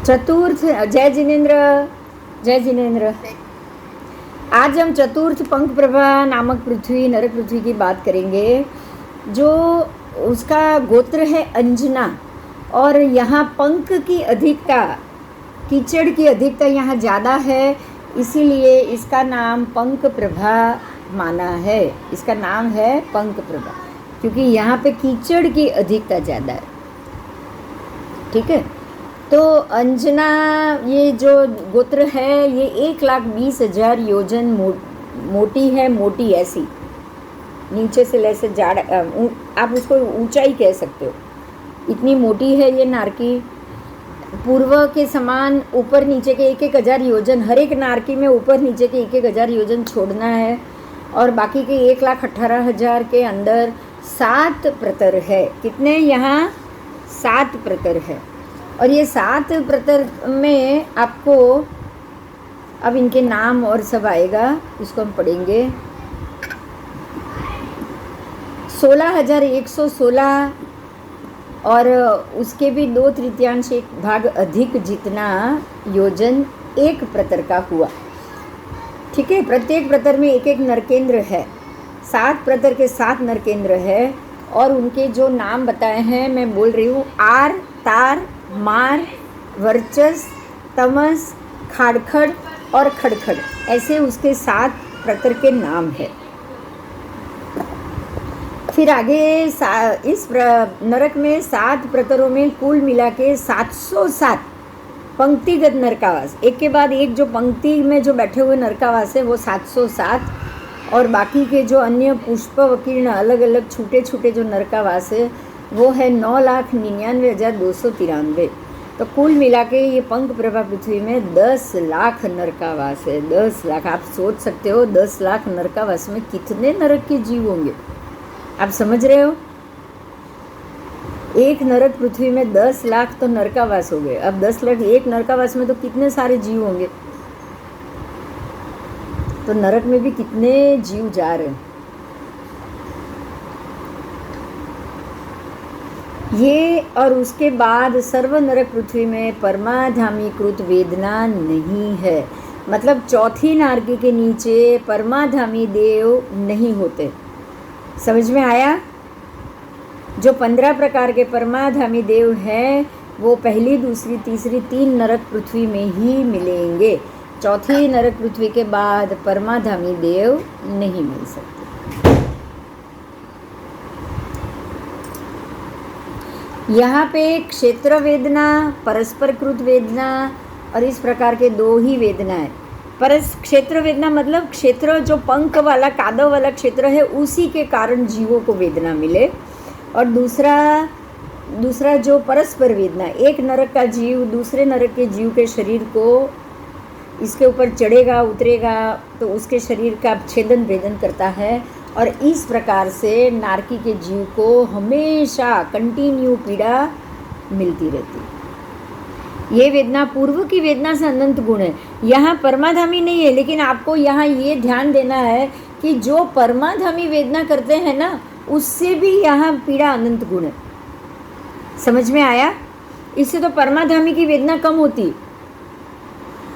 चतुर्थ, जय जिनेन्द्र, जय जिनेन्द्र। आज हम चतुर्थ पंख प्रभा नामक पृथ्वी, नरक पृथ्वी की बात करेंगे, जो उसका गोत्र है अंजना। और यहाँ पंख की अधिकता, कीचड़ की अधिकता यहाँ ज़्यादा है, इसीलिए इसका नाम पंख प्रभा माना है। इसका नाम है पंख प्रभा, क्योंकि यहाँ पे कीचड़ की अधिकता ज़्यादा है। ठीक है, तो अंजना ये जो गोत्र है, ये 1,20,000 योजन मोटी है। मोटी ऐसी नीचे से ऐसे जाड़, आप उसको ऊंचाई कह सकते हो, इतनी मोटी है ये नारकी। पूर्व के समान ऊपर नीचे के 1,000 योजन, हर एक नारकी में ऊपर नीचे के 1,000 योजन छोड़ना है। और बाकी के 1,18,000 के अंदर 7 प्रतर है। कितने यहाँ? 7 प्रतर है। और ये 7 प्रतर में आपको अब इनके नाम और सब आएगा, इसको हम पढ़ेंगे। 16,116 और उसके भी 2/3 एक भाग अधिक जितना योजन एक प्रतर का हुआ। ठीक है, प्रत्येक प्रतर में एक एक नरकेंद्र है। 7 प्रतर के 7 नरकेंद्र है। और उनके जो नाम बताए हैं मैं बोल रही हूँ, आर, तार, मार, वर्चस, तमस, खाड़खड़ और खड़खड़, ऐसे उसके 7 प्रतर के नाम है। फिर आगे इस नरक में 7 प्रतरों में कुल मिला के 707 पंक्तिगत नरकावास, एक के बाद एक जो पंक्ति में जो बैठे हुए नरकावास है वो 707। और बाकी के जो अन्य पुष्प वकीर्ण अलग अलग छोटे छोटे जो नरकावास है वो है 9,99,293। तो कुल मिला के ये पंख प्रभा पृथ्वी में 10 लाख नरकावास है। 10 लाख, आप सोच सकते हो 10 लाख नरकावास में कितने नरक के जीव होंगे, आप समझ रहे हो? एक नरक पृथ्वी में 10 लाख तो नरकावास हो गए। अब 10 लाख एक नरकावास में तो कितने सारे जीव होंगे। तो नरक में भी कितने जीव जा रहे हैं। ये और उसके बाद सर्व नरक पृथ्वी में परमाधामी कृत वेदना नहीं है। मतलब चौथी नारकी के नीचे परमाधामी देव नहीं होते। समझ में आया? जो 15 प्रकार के परमाधामी देव हैं वो पहली, दूसरी, तीसरी 3 नरक पृथ्वी में ही मिलेंगे। चौथी नरक पृथ्वी के बाद परमाधामी देव नहीं मिल सकते। यहाँ पे क्षेत्र वेदना, परस्पर कृत वेदना और इस प्रकार के 2 ही वेदना है। क्षेत्र वेदना मतलब क्षेत्र जो पंख वाला, कादव वाला क्षेत्र है, उसी के कारण जीवों को वेदना मिले। और दूसरा जो परस्पर वेदना, एक नरक का जीव दूसरे नरक के जीव के शरीर को इसके ऊपर चढ़ेगा उतरेगा तो उसके शरीर का छेदन भेदन करता है। और इस प्रकार से नारकी के जीव को हमेशा कंटिन्यू पीड़ा मिलती रहती। ये वेदना पूर्व की वेदना से अनंत गुण है। यहाँ परमाधामी नहीं है, लेकिन आपको यहाँ ये ध्यान देना है कि जो परमाधामी वेदना करते हैं ना, उससे भी यहाँ पीड़ा अनंत गुण है। समझ में आया? इससे तो परमाधामी की वेदना कम होती,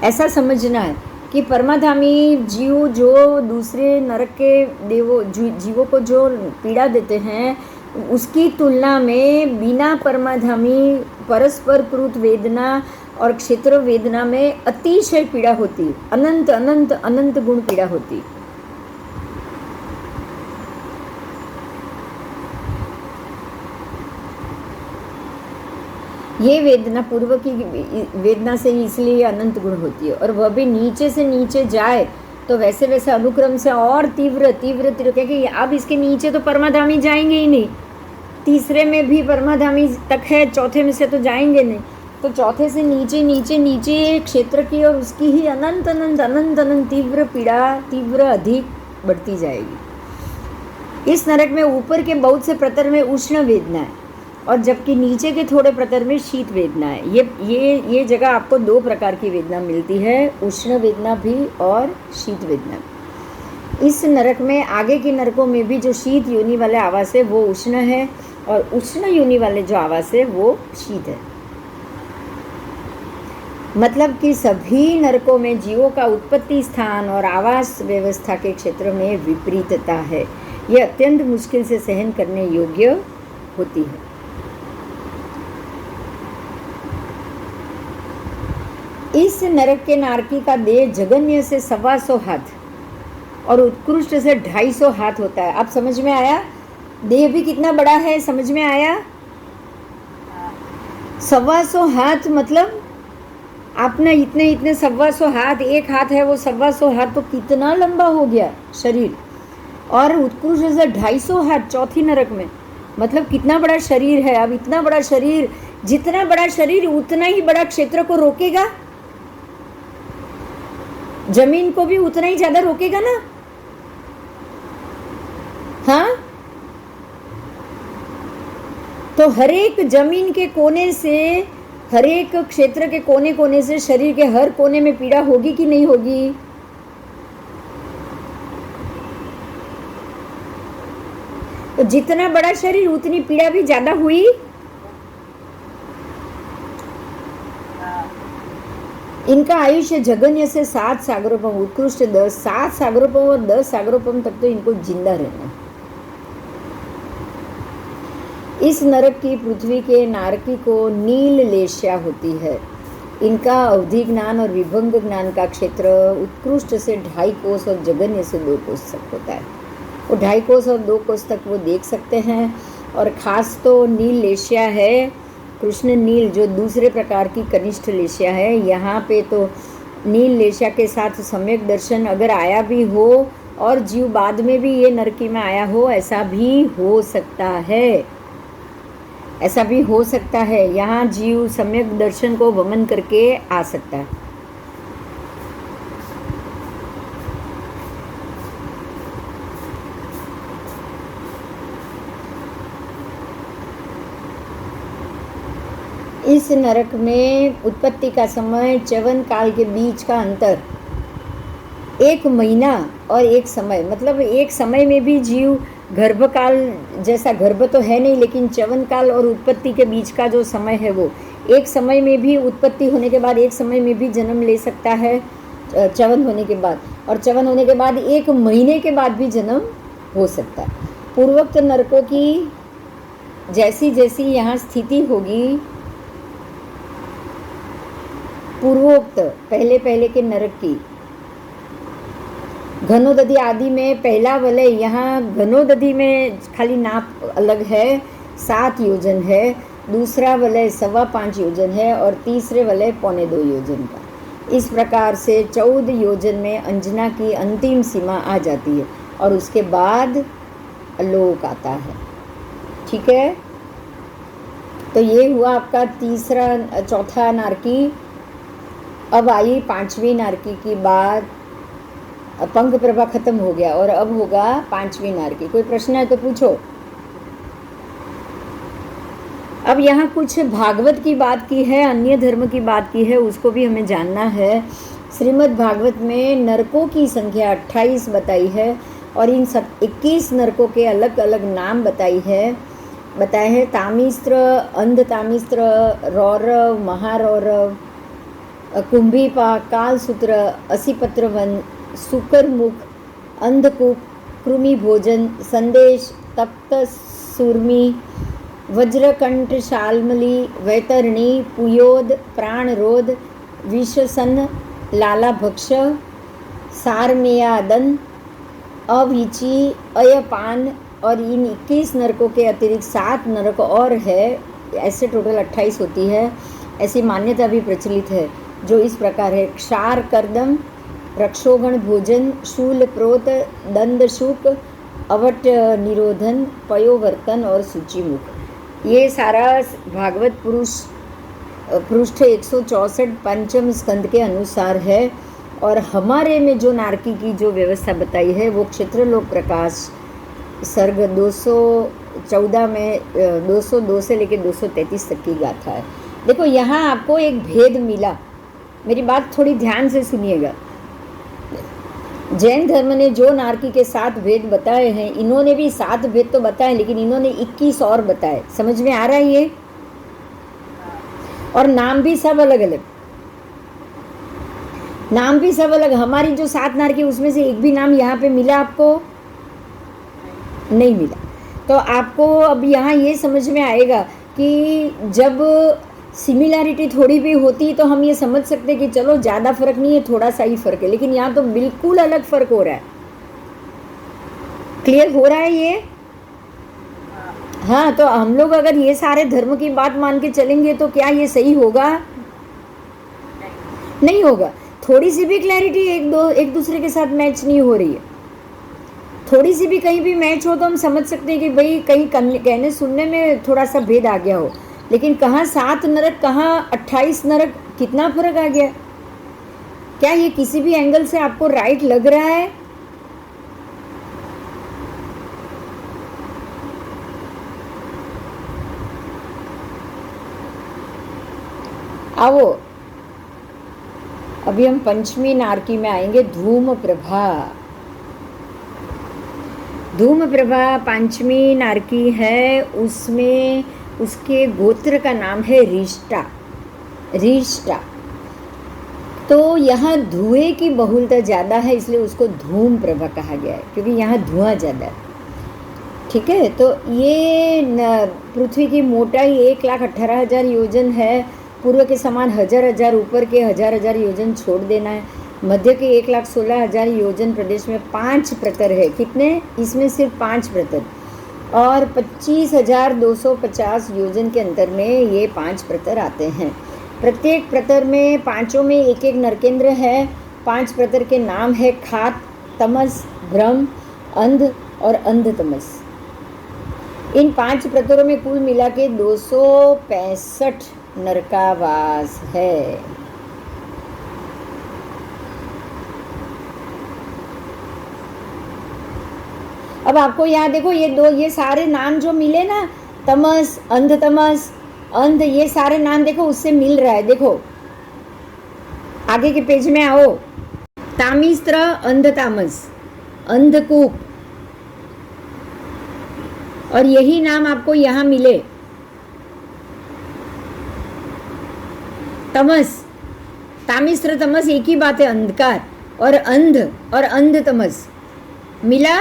ऐसा समझना है कि परमाधामी जीव जो दूसरे नरक के जीवों को जो पीड़ा देते हैं, उसकी तुलना में बिना परमाधामी परस्पर कृत वेदना और क्षेत्र वेदना में अतिशय पीड़ा होती, अनंत अनंत अनंत गुण पीड़ा होती। ये वेदना पूर्व की वेदना से इसलिए अनंत गुण होती है। और वह भी नीचे से नीचे जाए तो वैसे वैसे अनुक्रम से और तीव्र तीव्र तीव्र, क्योंकि अब इसके नीचे तो परमाधामी जाएंगे ही नहीं। तीसरे में भी परमाधामी तक है, चौथे में से तो जाएंगे नहीं। तो चौथे से नीचे नीचे नीचे क्षेत्र की और उसकी ही अनंत अनंत अनंत अनंत तीव्र पीड़ा, तीव्र अधिक बढ़ती जाएगी। इस नरक में ऊपर के बहुत से प्रतर में उष्ण वेदना है और जबकि नीचे के थोड़े प्रतर में शीत वेदना है। ये जगह आपको 2 प्रकार की वेदना मिलती है, उष्ण वेदना भी और शीत वेदना। इस नरक में आगे के नरकों में भी जो शीत योनि वाले आवास है वो उष्ण है और उष्ण योनि वाले जो आवास है वो शीत है। मतलब कि सभी नरकों में जीवों का उत्पत्ति स्थान और आवास व्यवस्था के क्षेत्र में विपरीतता है। यह अत्यंत मुश्किल से सहन करने योग्य होती है। इस नरक के नारकी का देह जगन्य से 125 हाथ और उत्कृष्ट से 250 हाथ होता है। आप समझ में आया? देह भी कितना बड़ा है, समझ में आया? 125 हाथ मतलब आपने इतने 125 हाथ, एक हाथ है वो 125 हाथ, तो कितना लंबा हो गया शरीर। और उत्कृष्ट से 250 हाथ चौथी नरक में, मतलब कितना बड़ा शरीर है। अब इतना बड़ा शरीर, जितना बड़ा शरीर उतना ही बड़ा क्षेत्र को रोकेगा, जमीन को भी उतना ही ज्यादा रोकेगा ना। हाँ, तो हर एक जमीन के कोने से, हर एक क्षेत्र के कोने कोने से, शरीर के हर कोने में पीड़ा होगी कि नहीं होगी? तो जितना बड़ा शरीर उतनी पीड़ा भी ज्यादा हुई। इनका आयुष्य जगन्य से 7 सागरोपम, उत्कृष्ट 10, 7 सागरोपम और 10 सागरोपम तक तो इनको जिंदा रहना। इस नरक की पृथ्वी के नारकी को नील लेश्या होती है। इनका अवधि ज्ञान और विभंग ज्ञान का क्षेत्र उत्कृष्ट से 2.5 कोस और जगन्य से 2 कोस तक होता है। वो 2.5 कोस और 2 कोस तक वो देख सकते हैं। और खास तो नील लेश्या है, कृष्ण नील, जो दूसरे प्रकार की कनिष्ठ लेश्या है। यहाँ पे तो नील लेश्या के साथ सम्यक दर्शन अगर आया भी हो और जीव बाद में भी ये नरकी में आया हो, ऐसा भी हो सकता है, ऐसा भी हो सकता है। यहाँ जीव सम्यक दर्शन को वमन करके आ सकता है। इस नरक में उत्पत्ति का समय, च्यवन काल के बीच का अंतर 1 महीना और 1 समय, मतलब एक समय में भी जीव गर्भकाल जैसा, गर्भ तो है नहीं, लेकिन च्यवन काल और उत्पत्ति के बीच का जो समय है वो एक समय में भी, उत्पत्ति होने के बाद एक समय में भी जन्म ले सकता है च्यवन होने के बाद, और च्यवन होने के बाद 1 महीने के बाद भी जन्म हो सकता है। पूर्वोक्त नरकों की जैसी जैसी यहाँ स्थिति होगी, पूर्वोक्त पहले पहले के नरक की, घनोदधि आदि में पहला वलय, यहाँ घनोदधि में खाली नाप अलग है, 7 योजन है, दूसरा वलय 5.25 योजन है और तीसरे वलय 1.25 योजन का। इस प्रकार से 14 योजन में अंजना की अंतिम सीमा आ जाती है और उसके बाद लोक आता है। ठीक है, तो ये हुआ आपका चौथा नारकी। अब आई 5वीं नारकी की बात। पंख प्रभा खत्म हो गया और अब होगा 5वीं नारकी। कोई प्रश्न है तो पूछो। अब यहाँ कुछ भागवत की बात की है, अन्य धर्म की बात की है, उसको भी हमें जानना है। श्रीमद् भागवत में नरकों की संख्या 28 बताई है और इन 21 नरकों के अलग अलग नाम बताए हैं। तामिस्त्र, अंध तामिस्त्र, रौरव, महारौरव, कुंभीपा, कालसूत्र, असीपत्र वन, सुकरमुख, अंधकूप, कृमि भोजन, संदेश, तप्त सूर्मी, वज्रकंठ, शाल्मली, वैतरणी, पुयोद, प्राणरोध, विषसन, लालाभक्ष, सारमेयादन, अविची, अयपान, और इन 21 नरकों के अतिरिक्त 7 नरक और है। ऐसे टोटल 28 होती है, ऐसी मान्यता भी प्रचलित है, जो इस प्रकार है। क्षार कर्दम, रक्षोगण भोजन, शूल प्रोत, दंड शुक, अवट निरोधन, पयोवर्तन और सूचिमुख। ये सारा भागवत पृष्ठ 164 पंचम स्कंद के अनुसार है। और हमारे में जो नारकी की जो व्यवस्था बताई है वो क्षेत्रलोक प्रकाश सर्ग 214 में 202 से लेकर 233 तक की गाथा है। देखो यहाँ आपको एक भेद मिला, मेरी बात थोड़ी ध्यान से सुनिएगा। जैन धर्म ने जो नारकी के 7 भेद बताए हैं, इन्होंने भी 7 भेद तो बताए, लेकिन इन्होंने 21 और बताए। समझ में आ रहा है ये? और नाम भी सब अलग अलग। नाम भी सब अलग। हमारी जो 7 नारकी उसमें से एक भी नाम यहाँ पे मिला आपको? नहीं मिला। तो आपको अब यहाँ ये समझ में आएगा कि जब सिमिलैरिटी थोड़ी भी होती तो हम ये समझ सकते कि चलो ज़्यादा फर्क नहीं है, थोड़ा सा ही फर्क है, लेकिन यहाँ तो बिल्कुल अलग फर्क हो रहा है। क्लियर हो रहा है ये? हाँ, तो हम लोग अगर ये सारे धर्म की बात मान के चलेंगे तो क्या ये सही होगा? नहीं होगा। थोड़ी सी भी क्लैरिटी एक दूसरे के साथ मैच नहीं हो रही है, थोड़ी सी भी कहीं भी मैच हो तो हम समझ सकते हैं कि भाई कहीं कहने सुनने में थोड़ा सा भेद आ गया हो, लेकिन कहाँ 7 नरक, कहाँ 28 नरक, कितना फर्क आ गया? क्या ये किसी भी एंगल से आपको राइट लग रहा है? आओ, अभी हम पंचमी नारकी में आएंगे, धूम प्रभा। धूम प्रभा पांचवी नारकी है, उसमें उसके गोत्र का नाम है रिष्टा। रिष्टा तो यहाँ धुएं की बहुलता ज़्यादा है, इसलिए उसको धूम प्रभा कहा गया है, क्योंकि यहाँ धुआं ज़्यादा है। ठीक है, तो ये पृथ्वी की मोटाई 1,18,000 योजन है, पूर्व के समान 1,000 ऊपर के 1,000 योजन छोड़ देना है, मध्य के 1,16,000 योजन प्रदेश में 5 प्रतर है। कितने? इसमें सिर्फ 5 प्रतर, और 25,250 योजन के अंतर में ये 5 प्रतर आते हैं। प्रत्येक प्रतर में पांचों में एक एक नरकेंद्र है। 5 प्रतर के नाम है खात, तमस, भ्रम, अंध और अंधतमस। इन 5 प्रतरों में कुल मिला के 265 नरकावास है। अब आपको यहाँ देखो, ये सारे नाम जो मिले ना, तमस, अंधतमस, अंध, ये सारे नाम देखो उससे मिल रहा है। देखो आगे के पेज में आओ, तामिस्त्र, अंधतामस, अंधकूप, और यही नाम आपको यहाँ मिले, तमस, तामिस्त्र तमस एक ही बात है, अंधकार, और अंध और अंधतमस मिला।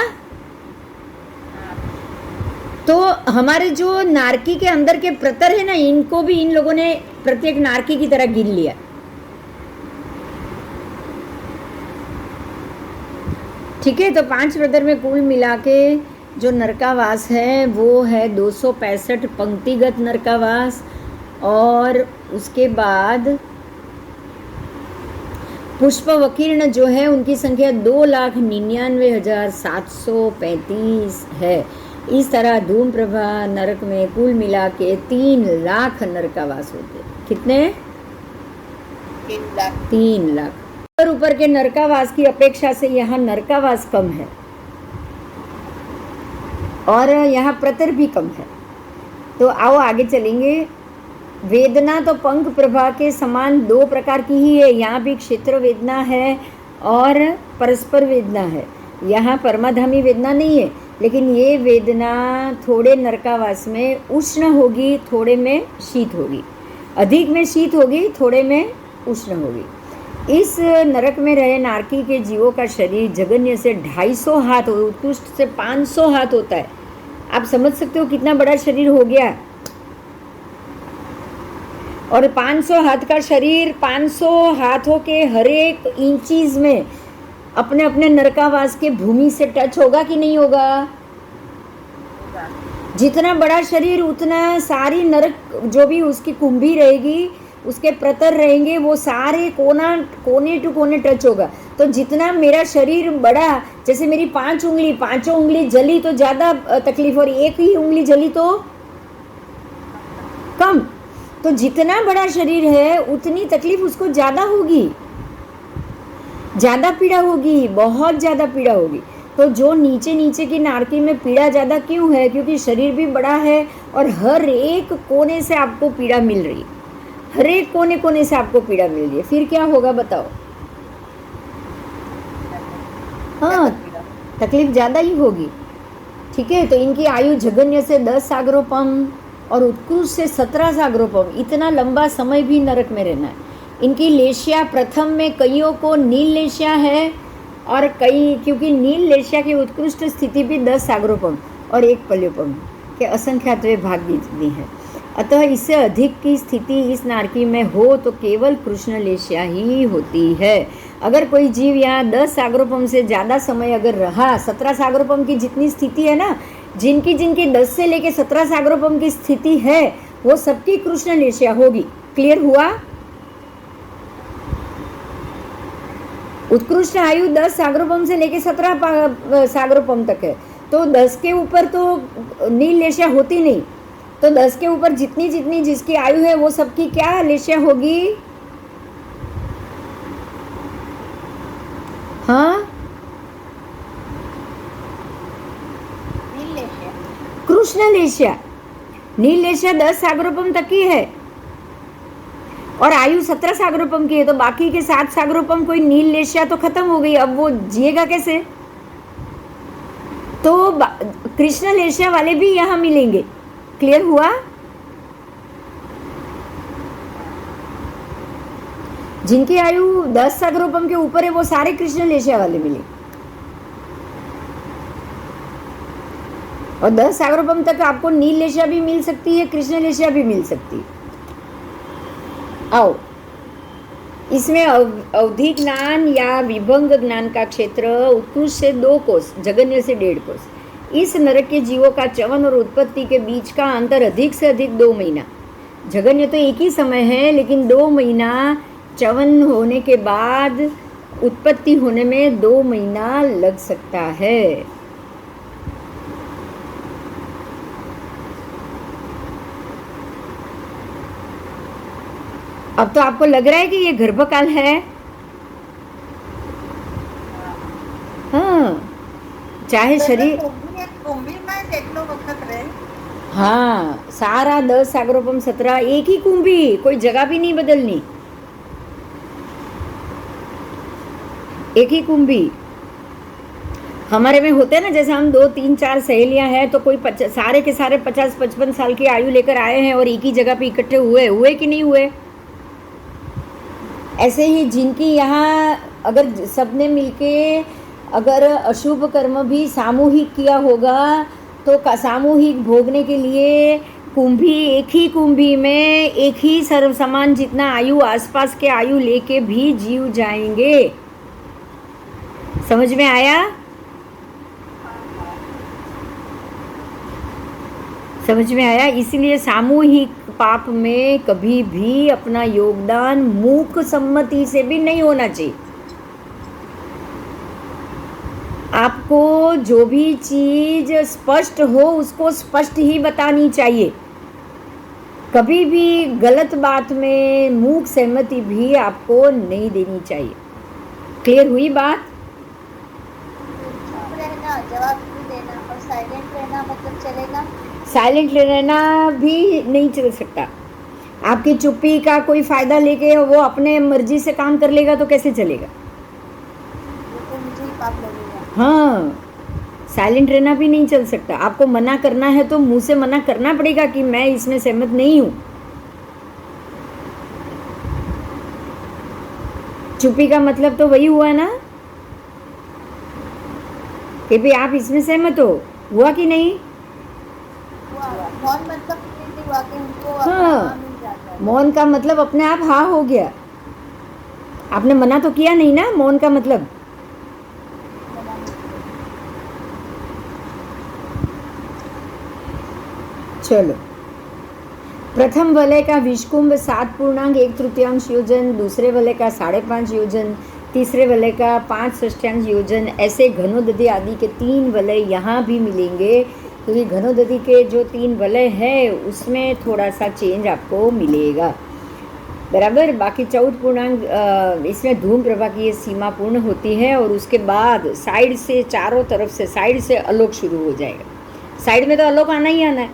तो हमारे जो नारकी के अंदर के प्रतर है ना, इनको भी इन लोगों ने प्रत्येक नारकी की तरह गिन लिया। ठीक है, तो 5 प्रतर में कुल मिला के जो नरकावास है वो है 265 पंक्तिगत नरकावास, और उसके बाद पुष्प वकीर्ण जो है उनकी संख्या 2,99,735 है। इस तरह धूम प्रभा नरक में कुल मिला के 3 लाख नरकावास होते। कितने? 3 लाख। ऊपर के नरकावास की अपेक्षा से यहाँ नरकावास कम है, और यहाँ प्रतर भी कम है। तो आओ आगे चलेंगे। वेदना तो पंख प्रभा के समान 2 प्रकार की ही है। यहाँ भी क्षेत्र वेदना है और परस्पर वेदना है। यहाँ परमाधामी वेदना नहीं है, लेकिन ये वेदना थोड़े नरकावास में उष्ण होगी, थोड़े में शीत होगी, अधिक में शीत होगी, थोड़े में उष्ण होगी। इस नरक में रहे नारकी के जीवों का शरीर जगन्य से 250 हाथ, उत्कृष्ट से 500 हाथ होता है। आप समझ सकते हो कितना बड़ा शरीर हो गया। और 500 हाथ का शरीर 500 हाथों के हर एक इंचीज में अपने अपने नरकावास के भूमि से टच होगा कि नहीं होगा? जितना बड़ा शरीर उतना सारी नरक जो भी उसकी कुंभी रहेगी, उसके प्रतर रहेंगे, वो सारे कोने टू कोने टच होगा। तो जितना मेरा शरीर बड़ा, जैसे मेरी 5 उंगली, 5 उंगली जली तो ज़्यादा तकलीफ, और 1 ही उंगली जली तो कम। तो जितना बड़ा शरीर है उतनी तकलीफ उसको ज़्यादा होगी, ज़्यादा पीड़ा होगी, बहुत ज़्यादा पीड़ा होगी। तो जो नीचे नीचे की नारकी में पीड़ा ज़्यादा क्यों है? क्योंकि शरीर भी बड़ा है और हर एक कोने से आपको पीड़ा मिल रही है, हर एक कोने कोने से आपको पीड़ा मिल रही है। फिर क्या होगा बताओ? हाँ, तकलीफ ज़्यादा ही होगी। ठीक है, तो इनकी आयु जगन्य से 10 सागरोपम और उत्कृष्ट से 17 सागरोपम, इतना लंबा समय भी नरक में रहना है। इनकी लेशिया प्रथम में कईयों को नील लेशिया है और कई, क्योंकि नील लेशिया की उत्कृष्ट स्थिति भी 10 सागरोपम और 1 पल्योपम के असंख्यातवे भाग दी है। अतः इससे अधिक की स्थिति इस नारकी में हो तो केवल कृष्ण लेशिया ही होती है। अगर कोई जीव यहाँ 10 सागरोपम से ज़्यादा समय अगर रहा, 17 सागरोपम की जितनी स्थिति है ना, जिनकी 10 से लेके 17 सागरोपम की स्थिति है, वो सबकी कृष्ण लेशिया होगी। क्लियर हुआ? उत्कृष्ट आयु 10 सागरोपम से लेके 17 सागरोपम तक है, तो 10 के ऊपर तो नील लेशिया होती नहीं, तो 10 के ऊपर जितनी जिसकी आयु है वो सबकी क्या लेशिया होगी? हाँ, कृष्ण लेशिया। नील लेशिया 10 सागरोपम तक की है और आयु 17 सागरोपम की है, तो बाकी के 7 सागरोपम कोई नील लेशिया तो खत्म हो गई, अब वो जिएगा कैसे? तो कृष्ण लेशिया वाले भी यहाँ मिलेंगे। क्लियर हुआ? जिनकी आयु 10 सागरोपम के ऊपर है वो सारे कृष्ण लेशिया वाले मिले, और 10 सागरोपम तक आपको नील लेशिया भी मिल सकती है, कृष्ण लेशिया भी मिल सकती है। आओ, इसमें अवधि ज्ञान या विभंग ज्ञान का क्षेत्र उत्कृष्ट से 2 कोस, जगन्य से 1.5 कोस। इस नरक के जीवों का च्यवन और उत्पत्ति के बीच का अंतर अधिक से अधिक 2 महीना। जगन्य तो एक ही समय है, लेकिन 2 महीना च्यवन होने के बाद उत्पत्ति होने में 2 महीना लग सकता है। अब तो आपको लग रहा है कि ये गर्भकाल है। हाँ, चाहे शरीर, हाँ, सारा 10 सागरोपम 17 एक ही कुंभी, कोई जगह भी नहीं बदलनी, एक ही कुंभी। हमारे में होते हैं ना, जैसे हम 2 3 4 सहेलियां हैं, तो कोई सारे के सारे 50-55 साल की आयु लेकर आए हैं और एक ही जगह पे इकट्ठे हुए कि नहीं हुए? ऐसे ही जिनकी यहाँ अगर सबने मिलके अगर अशुभ कर्म भी सामूहिक किया होगा, तो सामूहिक भोगने के लिए कुंभी, एक ही कुंभी में एक ही सर्व समान जितना आयु आसपास के आयु लेके भी जीव जाएंगे। समझ में आया? समझ में आया? इसीलिए सामूहिक पाप में कभी भी अपना योगदान मूक सम्मति से भी नहीं होना चाहिए। आपको जो भी चीज स्पष्ट हो उसको स्पष्ट ही बतानी चाहिए। कभी भी गलत बात में मूक सहमति भी आपको नहीं देनी चाहिए। क्लियर हुई बात? जवाब देना और साइलेंट रहना मतलब चलेगा? साइलेंट रहना भी नहीं चल सकता। आपकी चुप्पी का कोई फायदा लेके वो अपने मर्जी से काम कर लेगा तो कैसे चलेगा? तो मुझे ही पाप लगेगा। हाँ, साइलेंट रहना भी नहीं चल सकता। आपको मना करना है तो मुंह से मना करना पड़ेगा कि मैं इसमें सहमत नहीं हूँ। चुप्पी का मतलब तो वही हुआ ना कि भाई आप इसमें सहमत हो, हुआ कि नहीं? मौन मतलब हुआ कि उनको हाँ, मौन का मतलब अपने आप हाँ हो गया। आपने मना तो किया नहीं ना, मौन का मतलब। चलो, प्रथम वलय का विषकुंभ 7.1 योजन, दूसरे वलय का 5.5 योजन, तीसरे वलय का 5/6 योजन, ऐसे घनोदधि आदि के 3 वलय यहाँ भी मिलेंगे, क्योंकि घनोदधि के जो 3 वलय हैं उसमें थोड़ा सा चेंज आपको मिलेगा, बराबर। बाकी 14 इसमें धूम प्रभा की ये सीमा पूर्ण होती है और उसके बाद साइड से, चारों तरफ से साइड से आलोक शुरू हो जाएगा। साइड में तो आलोक आना ही आना है,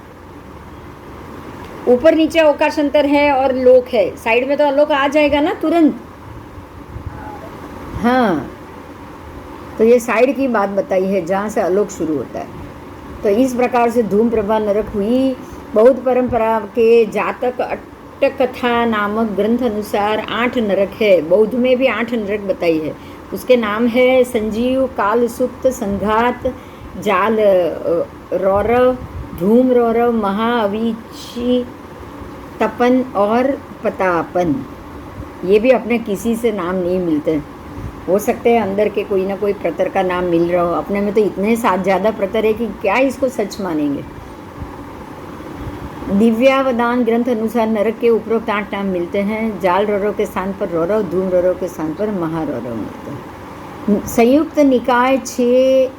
ऊपर नीचे अवकाशांतर है और लोक है, साइड में तो आलोक आ जाएगा ना तुरंत। हाँ, तो ये साइड की बात बताई है जहाँ से आलोक शुरू होता है। तो इस प्रकार से धूम प्रभा नरक हुई। बौद्ध परंपरा के जातक वट्ट कथा नामक ग्रंथ अनुसार 8 नरक है। बौद्ध में भी 8 नरक बताई है। उसके नाम है संजीव, कालसुप्त, संघात, जाल रौरव, धूम रौरव, महाअवीची, तपन और पतापन। ये भी अपने किसी से नाम नहीं मिलते। हो सकते हैं अंदर के कोई ना कोई प्रतर का नाम मिल रहा हो। अपने में तो इतने साथ ज़्यादा प्रतर है कि क्या इसको सच मानेंगे। दिव्यावदान ग्रंथ अनुसार नरक के उपरोक्त 8 नाम मिलते हैं। जाल रौरव के स्थान पर रौरव, धूम रौरव के स्थान पर महारौरव मिलते हैं। संयुक्त निकाय 6,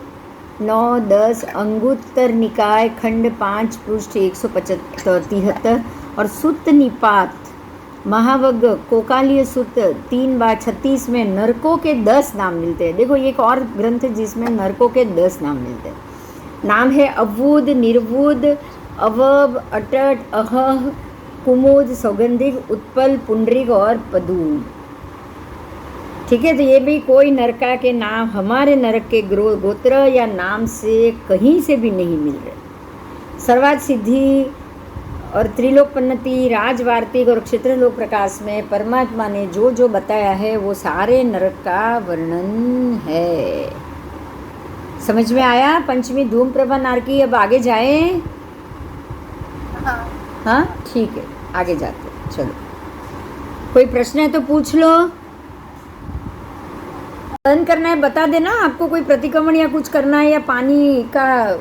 9, 10, अंगुत्तर निकाय खंड 5 पृष्ठ 173 और सुत्त निपात महावग कोकालीय सुत्त 3/36 में नरकों के 10 नाम मिलते हैं। देखो, एक और ग्रंथ है जिसमें नरकों के 10 नाम मिलते हैं। नाम है अवूद, निर्वूद, अवब, अटट, अहह, कुमुद, सौगंधिक, उत्पल, पुंडरिक और पदूम। ठीक है, तो ये भी कोई नरका के नाम हमारे नरक के गोत्र या नाम से कहीं से भी नहीं मिल रहे। सर्वात सिद्धि और त्रिलोकपन्नति, राजवार्तिक और क्षेत्रलोक प्रकाश में परमात्मा ने जो जो बताया है वो सारे नरक का वर्णन है। समझ में आया? पंचमी धूम प्रभा नारकी। अब आगे जाएं? हाँ, ठीक है, आगे जाते हैं। चलो, कोई प्रश्न है तो पूछ लो। बंद करना है बता देना। आपको कोई प्रतिक्रमण या कुछ करना है या पानी का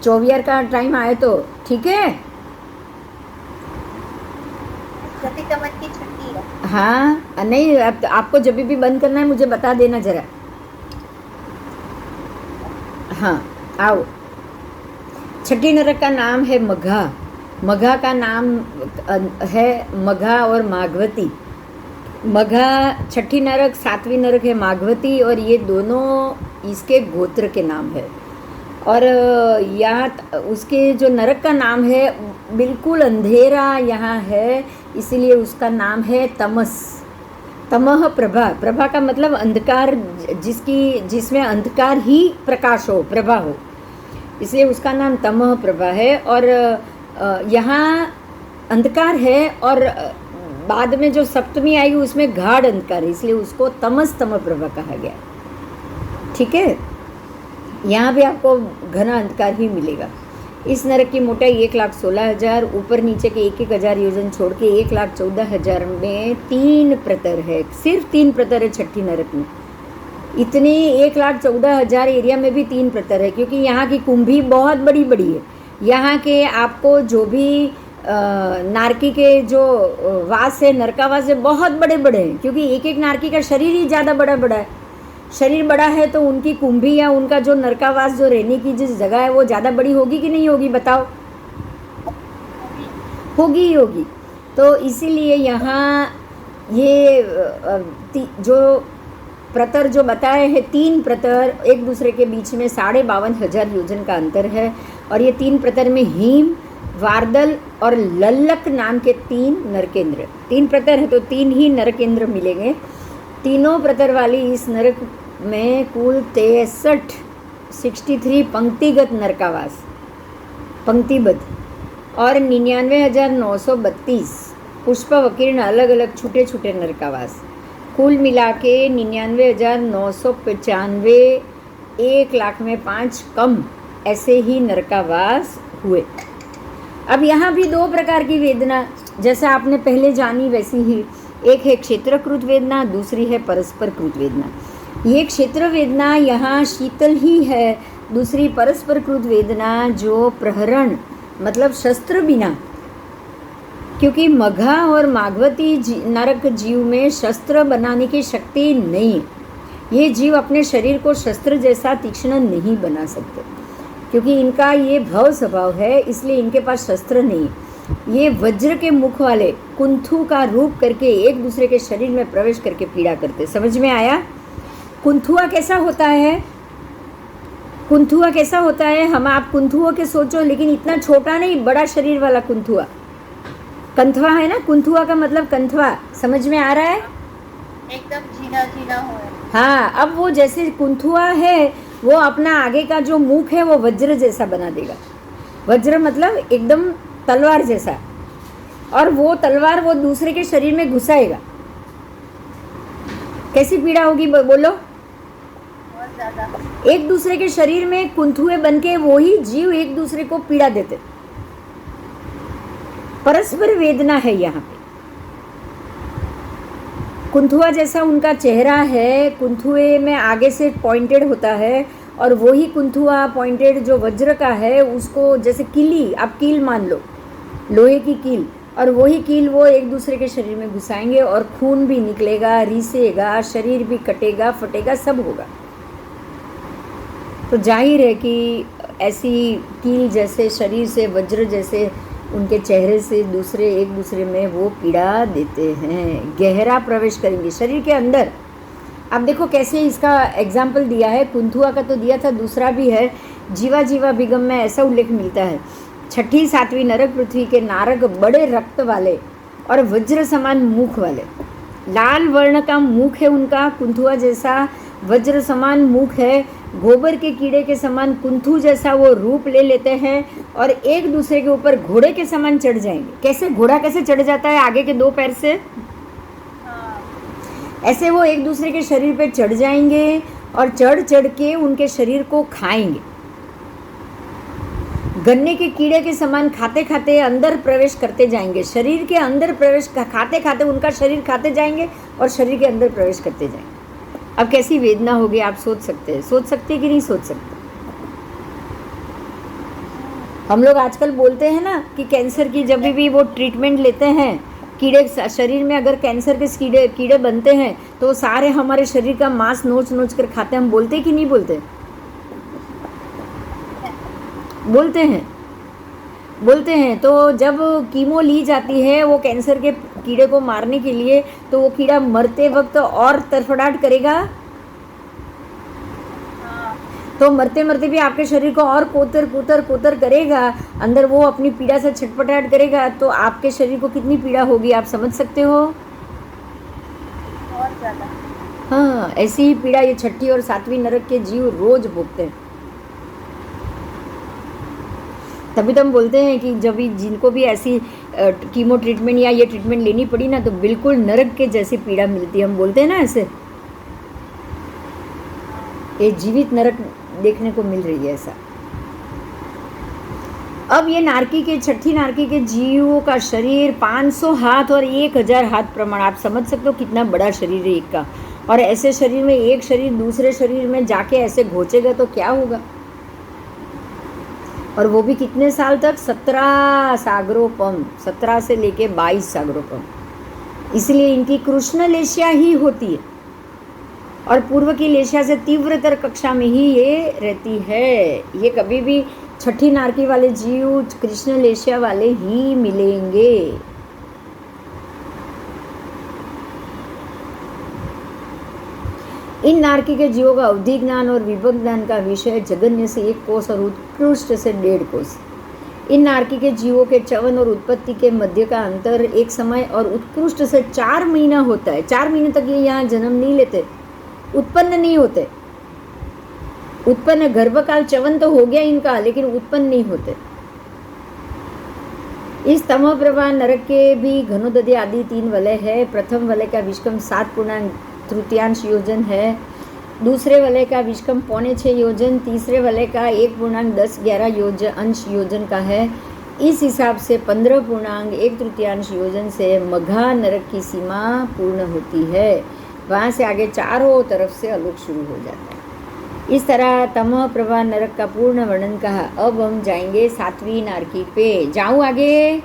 24 का टाइम आए तो ठीक है। प्रतिक्रमण की छुट्टी है। हाँ, नहीं, आपको जब भी बंद करना है मुझे बता देना जरा। हाँ, आओ। छठी नरक का नाम है मघा। मघा का नाम है मघा और माघवती। मघा छठी नरक, 7वीं नरक है माघवती, और ये दोनों इसके गोत्र के नाम है। और यहाँ उसके जो नरक का नाम है बिल्कुल अंधेरा यहाँ है, इसलिए उसका नाम है तमस। तमह प्रभा। प्रभा का मतलब अंधकार, जिसमें अंधकार ही प्रकाश हो, प्रभा हो, इसलिए उसका नाम तमह प्रभा है। और यहाँ अंधकार है और बाद में जो सप्तमी आई उसमें गाढ़ अंधकार है, इसलिए उसको तमस तम प्रभा कहा गया। ठीक है, यहाँ भी आपको घना अंधकार ही मिलेगा। इस नरक की मोटाई 1,16,000, ऊपर नीचे के 1,000 योजन छोड़ के 1,14,000 में 3 प्रतर है। सिर्फ 3 प्रतर है छठी नरक में। इतनी 1,14,000 एरिया में भी 3 प्रतर है, क्योंकि यहाँ की कुंभी बहुत बड़ी बड़ी है। यहाँ के आपको जो भी नारकी के जो वास है, नरकावास है, बहुत बड़े बड़े हैं, क्योंकि एक एक नारकी का शरीर ही ज़्यादा बड़ा बड़ा है। शरीर बड़ा है तो उनकी कुंभी या उनका जो नरकावास, जो रहने की जिस जगह है, वो ज़्यादा बड़ी होगी कि नहीं होगी? बताओ। होगी ही होगी। तो इसीलिए यहाँ ये जो प्रतर जो बताए हैं, 3 प्रतर एक दूसरे के बीच में 52,500 योजन का अंतर है। और ये 3 प्रतर में हीम, वार्दल और लल्लक नाम के 3 नरकेंद्र। 3 प्रतर है तो 3 ही नरकेंद्र मिलेंगे। तीनों प्रतर वाली इस नरक में कुल 63 पंक्तिगत नरकावास, पंक्तिबद्ध, और 99,932 पुष्पवकीर्ण अलग अलग छोटे छोटे नरकावास। कुल मिला के 99,995, 1 लाख में 5 कम ऐसे ही नरकावास हुए। अब यहाँ भी 2 प्रकार की वेदना, जैसा आपने पहले जानी वैसी ही। एक है क्षेत्रकृत वेदना, दूसरी है परस्परकृत वेदना। ये क्षेत्र वेदना यहाँ शीतल ही है, दूसरी परस्परकृत वेदना जो प्रहरण मतलब शस्त्र बिना, क्योंकि मघा और माघवती नरक जीव में शस्त्र बनाने की शक्ति नहीं है। ये जीव अपने शरीर को शस्त्र जैसा तीक्ष्ण नहीं बना सकते, क्योंकि इनका ये भव स्वभाव है, इसलिए इनके पास शस्त्र नहीं। ये वज्र के मुख वाले कुंथु का रूप करके एक दूसरे के शरीर में प्रवेश करके पीड़ा करते। समझ में आया? कुंथुआ कैसा होता है? कुंथुआ कैसा होता है? हम आप कुंथुओं के सोचो, लेकिन इतना छोटा नहीं, बड़ा शरीर वाला कुंथुआ। कंथवा है ना, कुंथुआ का मतलब कंथवा। समझ में आ रहा है? एकदम झीना झीना हो। हाँ, अब वो जैसे कुंथुआ है, वो अपना आगे का जो मुख है वो वज्र जैसा बना देगा। वज्र मतलब एकदम तलवार जैसा। और वो तलवार वो दूसरे के शरीर में घुसाएगा, कैसी पीड़ा होगी बोलो? बहुत ज्यादा। एक दूसरे के शरीर में कुंथुए बनके वो ही जीव एक दूसरे को पीड़ा देते। परस्पर वेदना है यहाँ पे। कुंथुआ जैसा उनका चेहरा है, कुंथुए में आगे से पॉइंटेड होता है, और वही कुंथुआ पॉइंटेड जो वज्र का है उसको जैसे कीली, आप कील मान लो, लोहे की कील, और वही कील वो एक दूसरे के शरीर में घुसाएंगे और खून भी निकलेगा, रिसेगा, शरीर भी कटेगा, फटेगा, सब होगा। तो जाहिर है कि ऐसी कील जैसे शरीर से, वज्र जैसे उनके चेहरे से एक दूसरे में वो पीड़ा देते हैं, गहरा प्रवेश करेंगे शरीर के अंदर। आप देखो कैसे इसका एग्जाम्पल दिया है, कुंथुआ का तो दिया था, दूसरा भी है, जीवा जीवा बिगम में ऐसा उल्लेख मिलता है, 6ठी 7वीं नरक पृथ्वी के नारक बड़े रक्त वाले और वज्र समान मुख वाले, लाल वर्ण का मुख है उनका, कुंथुआ जैसा वज्र समान मुख है, गोबर के कीड़े के समान कुंथु जैसा वो रूप ले लेते हैं और एक दूसरे के ऊपर घोड़े के समान चढ़ जाएंगे। कैसे घोड़ा कैसे चढ़ जाता है आगे के 2 पैर से, ऐसे वो एक दूसरे के शरीर पे चढ़ जाएंगे और चढ़ चढ़ के उनके शरीर को खाएंगे। गन्ने के कीड़े के समान खाते खाते अंदर प्रवेश करते जाएंगे, शरीर के अंदर प्रवेश खाते खाते उनका शरीर खाते जाएंगे और शरीर के अंदर प्रवेश करते जाएंगे। अब कैसी वेदना होगी आप सोच सकते हैं कि नहीं सोच सकते? हम लोग आजकल बोलते हैं ना कि कैंसर की जब भी वो ट्रीटमेंट लेते हैं, कीड़े शरीर में अगर कैंसर के कीड़े बनते हैं तो सारे हमारे शरीर का मांस नोच नोच कर खाते हैं। हम बोलते कि नहीं बोलते? बोलते हैं। तो जब कीमो ली जाती है वो कैंसर के कीड़े को मारने के लिए, तो वो कीड़ा मरते वक्त और तड़फड़ाहट करेगा, तो मरते मरते भी आपके शरीर को और कोतर करेगा, अंदर वो अपनी पीड़ा से छटपटाहट करेगा, तो आपके शरीर को कितनी पीड़ा होगी आप समझ सकते हो? बहुत ज़्यादा। हाँ, ऐसी ही पीड़ा ये 6ठी और 7वीं नरक के जीव रोज भोगते हैं। तभी तो हम बोलते हैं कि जब भी जिनको भी ऐसी कीमो ट्रीटमेंट या ये ट्रीटमेंट लेनी पड़ी ना, तो बिल्कुल नरक के जैसी पीड़ा मिलती है। हम बोलते हैं ना ऐसे, ये जीवित नरक देखने को मिल रही है ऐसा। अब ये नारकी के 6ठी नारकी के जीवों का शरीर 500 हाथ और 1000 हाथ प्रमाण, आप समझ सकते हो कितना बड़ा शरीर है एक का। और ऐसे शरीर में एक शरीर दूसरे शरीर में जाके ऐसे घोचेगा तो क्या होगा? और वो भी कितने साल तक? 17 सागरोपम, 17 से लेके 22 सागरोपम। इसलिए इनकी कृष्ण लेशिया ही होती है और पूर्व की लेशिया से तीव्रतर कक्षा में ही ये रहती है। ये कभी भी 6ठी नारकी वाले जीव कृष्ण लेशिया वाले ही मिलेंगे। इन नारकी के जीवों का अवधि ज्ञान और विभक्त ज्ञान का विषय जगन्य से 1 कोस और उत्कृष्ट से 1.5 कोस। इन नारकी के जीवों के चवन और उत्पत्ति के मध्य का अंतर 1 समय और उत्कृष्ट से 4 महीना होता है। 4 महीने तक ये यहाँ जन्म नहीं लेते, उत्पन्न नहीं होते। उत्पन्न गर्भकाल चवन तो हो गया इनका, लेकिन उत्पन्न नहीं होते। इस तमो प्रभा नरक के भी घनोदधि आदि 3 वलय है। प्रथम वलय का विष्कम 7.3 योजन है, दूसरे वलय का विष्कम 5.25 योजन, तीसरे वलय का 1.10-11 अंश योजन का है। इस हिसाब से 15.1 योजन से मघा नरक की सीमा पूर्ण होती है। वहाँ से आगे चारों तरफ से आलोक शुरू हो जाता है। इस तरह तमो प्रभा नरक का पूर्ण वर्णन कहा। अब हम जाएंगे 7वीं नारकी पे। जाऊँ आगे?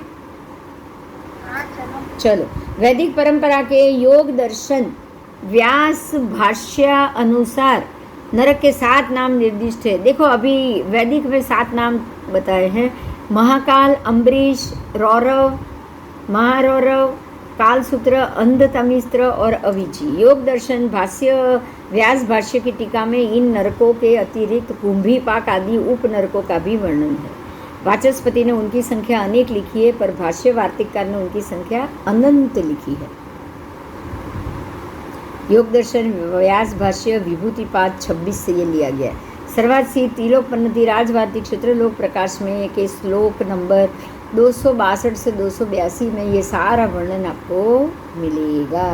चलो। वैदिक परंपरा के योग दर्शन व्यास भाष्य अनुसार नरक के 7 नाम निर्दिष्ट है। देखो अभी वैदिक में 7 नाम बताए हैं। महाकाल, अम्बरीश, रौरव, महारौरव, कालसूत्र, अंधतमिस्त्र और अविची। योग दर्शन भाष्य व्यास भाष्य की टीका में इन नरकों के अतिरिक्त कुंभीपाक आदि उप नरकों का भी वर्णन है। वाचस्पति ने उनकी संख्या अनेक लिखी है, पर भाष्य वार्तिककार ने उनकी संख्या अनंत लिखी है। योग दर्शन व्यास भाष्य विभूतिपाद 26 से ये लिया गया है। सर्वात सी तिलोक पन्नति राजवार्तिक क्षेत्रलोक प्रकाश में के श्लोक नंबर 262 से 282 में ये सारा वर्णन आपको मिलेगा।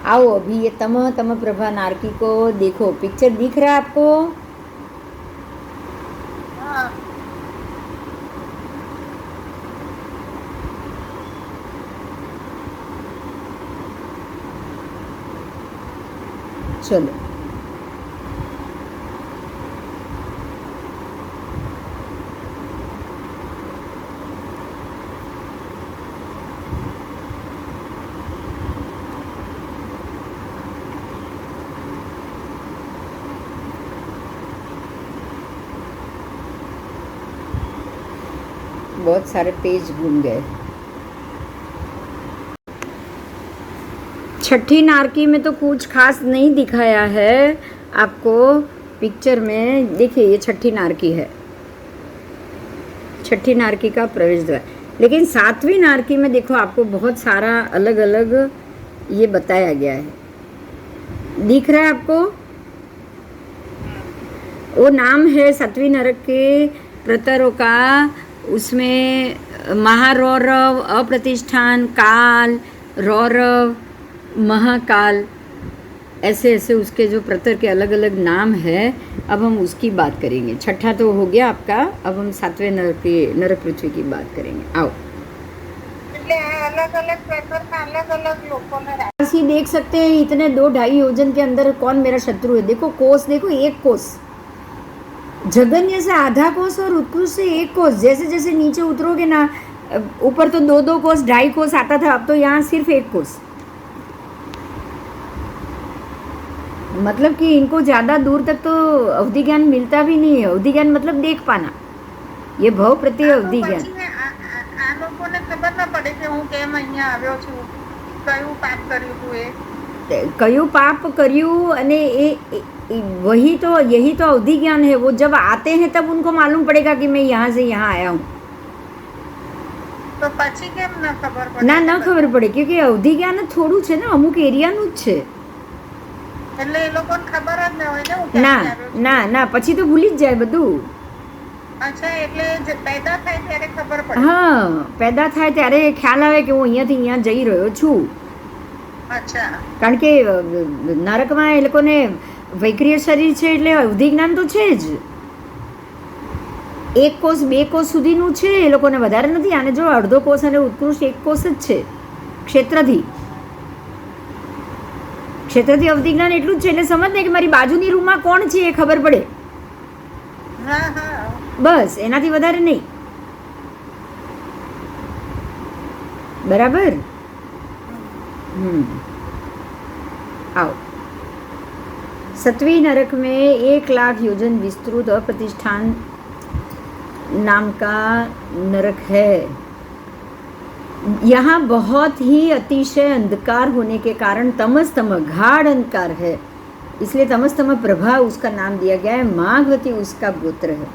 आओ अभी ये तमह तम प्रभा नारकी को देखो, पिक्चर दिख रहा है आपको? हाँ चलो बहुत सारे पेज घूम गए। छठी नारकी में तो कुछ खास नहीं दिखाया है आपको पिक्चर में। देखिए ये छठी नारकी है, छठी नारकी का प्रवेश द्वार। लेकिन 7वीं नारकी में देखो आपको बहुत सारा अलग अलग ये बताया गया है। दिख रहा है आपको? वो नाम है 7वीं नरक के प्रतरों का, उसमें महारौरव, अप्रतिष्ठान, काल, रौरव, महाकाल, ऐसे ऐसे उसके जो प्रतर के अलग अलग नाम है। अब हम उसकी बात करेंगे। छठा तो हो गया आपका, अब हम 7वें नरक पृथ्वी की बात करेंगे। आओ એટલે अलग अलग पेपर में अलग अलग लोगों ने राशि देख सकते हैं। इतने 2-2.5 योजन के अंदर कौन मेरा शत्रु है? देखो कोस, देखो एक कोस, जगन्य से आधा कोस और उत्कृष्ट से एक कोस। जैसे जैसे नीचे उतरोगे ना, ऊपर तो 2-2 कोस, 2.5 कोस आता था, अब तो यहाँ सिर्फ एक कोस। मतलब कि इनको ज़्यादा दूर तक तो अवधि ज्ञान मिलता भी नहीं है। अवधि ज्ञान मतलब देख पाना, ये भव प्रत्यय अवधि ज्ञान। આ લોકોને ખબર ના પડે કે હું કેમ અહીંયા આવ્યો છું, કયું પાપ કર્યું તું એ कयु पाप કર્યું, અને वही तो, यही तो अवधि ज्ञान है। वो जब आते हैं तब उनको मालूम पड़ेगा कि मैं यहाँ से यहाँ आया हूँ। તો પછી કેમ ના ખબર પડે? ના ન ખબર પડે, क्योंकि अवधि ज्ञान થોડું છે ને, અમુક એરિયાનું જ છે। એટલે એ લોકોને ખબર જ ન હોય ને હું ના ક્યાંથી આવ્યો છું। ના ના, પછી તો ભૂલી જ જાય બધું। અચ્છા, એટલે પેદા થાય ત્યારે ખબર પડે। હા, પેદા થાય ત્યારે ખ્યાલ આવે કે હું અહીંયાથી અહીંયા જઈ રહ્યો છું। અચ્છા, કારણ કે નરકમાં એ લોકોને વૈક્રિય શરીર છે એટલે અવધિ જ્ઞાન તો છે જ। 1 કોષ 2 કોષ સુધીનું છે, એ લોકોને વધારે નથી। આને જો અડધો કોષ અને ઉત્કૃષ્ટ 1 કોષ જ છે ક્ષેત્રથી। ક્ષેત્રથી અવધિ જ્ઞાન એટલું જ છે। એટલે સમજ ને કે મારી બાજુની રૂમમાં કોણ છે એ ખબર પડે, હા હા, બસ, એનાથી વધારે નહીં। બરાબર? आओ, 7वीं नरक में 1 लाख योजन विस्तृत अप्रतिष्ठान नाम का नरक है। यहाँ बहुत ही अतिशय अंधकार होने के कारण तमस्तम, गाढ़ अंधकार है, इसलिए तमस्तम प्रभा उसका नाम दिया गया है। माघवती उसका गोत्र है।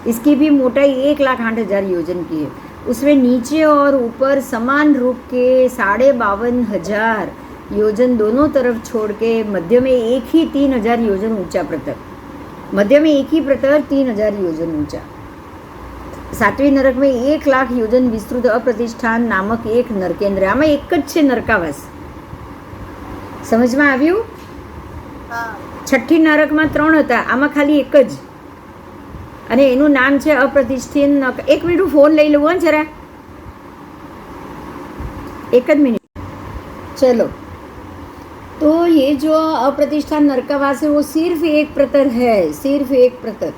इसकी भी मोटाई 1,08,000 योजन की है। उसमें नीचे और ऊपर समान रूप के 52,500 योजन दोनों तरफ छोड़ के मध्य में एक ही 3,000 योजन ऊंचा प्रतर, मध्य में एक ही प्रतर 3,000 योजन ऊंचा। 7वीं नरक में 1 लाख योजन विस्तृत अप्रतिष्ठान नामक एक नरकेन्द्र। आમાં એક જ છે નરકાવાસ। સમજમાં આવ્યું? હા, છઠ્ઠી નરકમાં 3 હતા, આમાં ખાલી એક જ, અને એનું નામ છે અપ્રતિષ્ઠિત નરક। 1 મિનિટ હું ફોન લઈ લઉં હો જરા, 1 જ મિનિટ। चलो, तो ये जो अप्रतिष्ठान नरकावास है वो सिर्फ एक प्रतर है, सिर्फ एक प्रतर,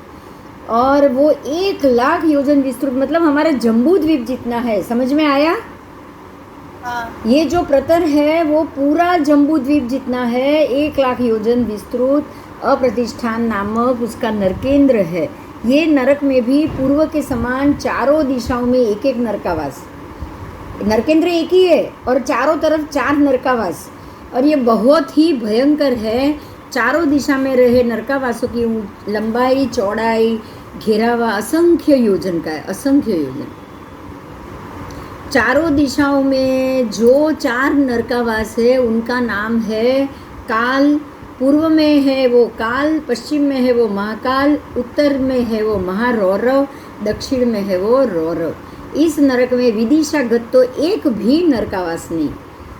और वो 1 लाख योजन विस्तृत, मतलब हमारा जम्बू द्वीप जितना है। समझ में आया? हाँ, ये जो प्रतर है वो पूरा जम्बू द्वीप जितना है। 1 लाख योजन विस्तृत अप्रतिष्ठान नामक उसका नरकेंद्र है। ये नरक में भी पूर्व के समान चारों दिशाओं में एक एक नरकावास। नरकेंद्र एक ही है और चारों तरफ 4 नरकावास, और ये बहुत ही भयंकर है। चारों दिशा में रहे नरकावासों की लंबाई, चौड़ाई, घेरावा असंख्य योजन का है, असंख्य योजन। चारों दिशाओं में जो 4 नरकावास है उनका नाम है काल। पूर्व में है वो काल, पश्चिम में है वो महाकाल, उत्तर में है वो महारौरव, दक्षिण में है वो रौरव। इस नरक में विदिशागत तो एक भी नरकावास नहीं,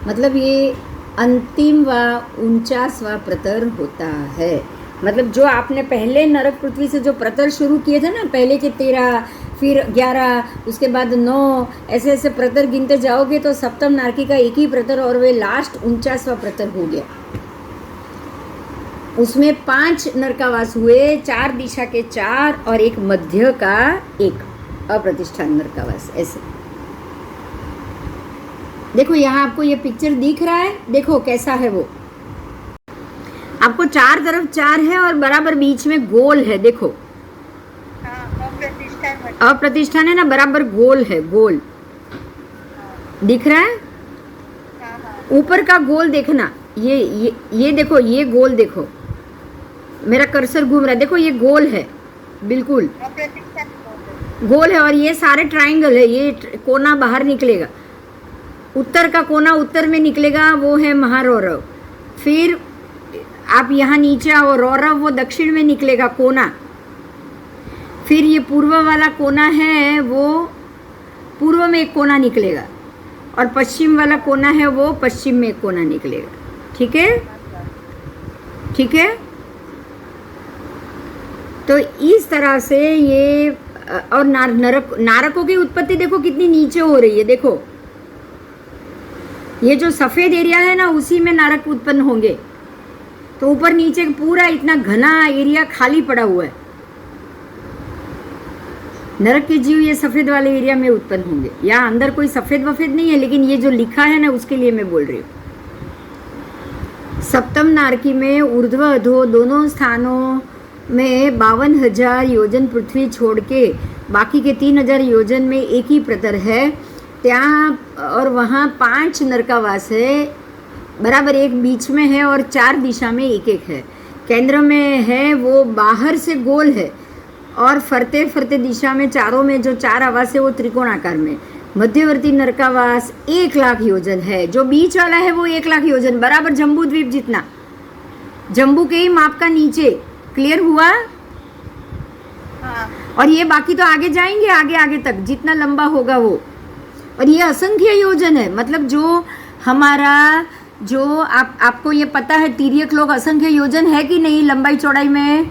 मतलब ये अंतिम व 49वां प्रतर होता है। मतलब जो आपने पहले नरक पृथ्वी से जो प्रतर शुरू किए थे ना, पहले के 13, फिर 11, उसके बाद 9, ऐसे ऐसे प्रतर गिनते जाओगे तो सप्तम नारकी का एक ही प्रतर और वे लास्ट 49वां प्रतर हो गया। उसमें 5 नरकावास हुए, 4 दिशा के 4 और एक मध्य का 1 अप्रतिष्ठान नरकावास। ऐसे देखो यहाँ आपको ये पिक्चर दिख रहा है, देखो कैसा है वो। आपको 4 तरफ 4 है और बराबर बीच में गोल है, देखो अप्रतिष्ठान है ना, बराबर गोल है, गोल दिख रहा है। ऊपर का गोल देखना, ये देखो, ये गोल देखो, मेरा कर्सर घूम रहा है, देखो ये गोल है, बिल्कुल गोल है। और ये सारे ट्रायंगल है, ये कोना बाहर निकलेगा, उत्तर का कोना उत्तर में निकलेगा, वो है महारौरव। फिर आप यहाँ नीचे आओ, रौरव वो दक्षिण में निकलेगा कोना। फिर ये पूर्व वाला कोना है, वो पूर्व में एक कोना निकलेगा, और पश्चिम वाला कोना है वो पश्चिम में एक कोना निकलेगा। ठीक है, ठीक है। तो इस तरह से ये और नारकों की उत्पत्ति देखो कितनी नीचे हो रही है। देखो ये जो सफेद एरिया है ना, उसी में नारक उत्पन्न होंगे। तो ऊपर नीचे पूरा इतना घना एरिया खाली पड़ा हुआ है, नरक के जीव ये सफेद वाले एरिया में उत्पन्न होंगे। यहाँ अंदर कोई सफेद वफेद नहीं है, लेकिन ये जो लिखा है ना उसके लिए मैं बोल रही हूँ। सप्तम नारकी में ऊर्ध्व अधो दोनों स्थानों में 52,000 योजन पृथ्वी छोड़ के बाकी के 3,000 योजन में एक ही प्रतर है ત્યાં, और वहाँ 5 नरकावास है, बराबर एक बीच में है और 4 दिशा में एक एक है। केंद्र में है वो बाहर से गोल है, और फरते फरते दिशा में चारों में जो 4 आवास है वो त्रिकोणाकार में। मध्यवर्ती नरकावास 1 लाख योजन है, जो बीच वाला है वो 1 लाख योजन, बराबर जम्बू द्वीप जितना, जम्बू के ही माप का नीचे। क्लियर हुआ? हाँ। और ये बाकी तो आगे जाएंगे, आगे आगे तक जितना लंबा होगा वो। और ये असंख्य योजन है, मतलब जो हमारा जो आपको ये पता है तिर्यक लोग असंख्य योजन है कि नहीं लंबाई चौड़ाई में है।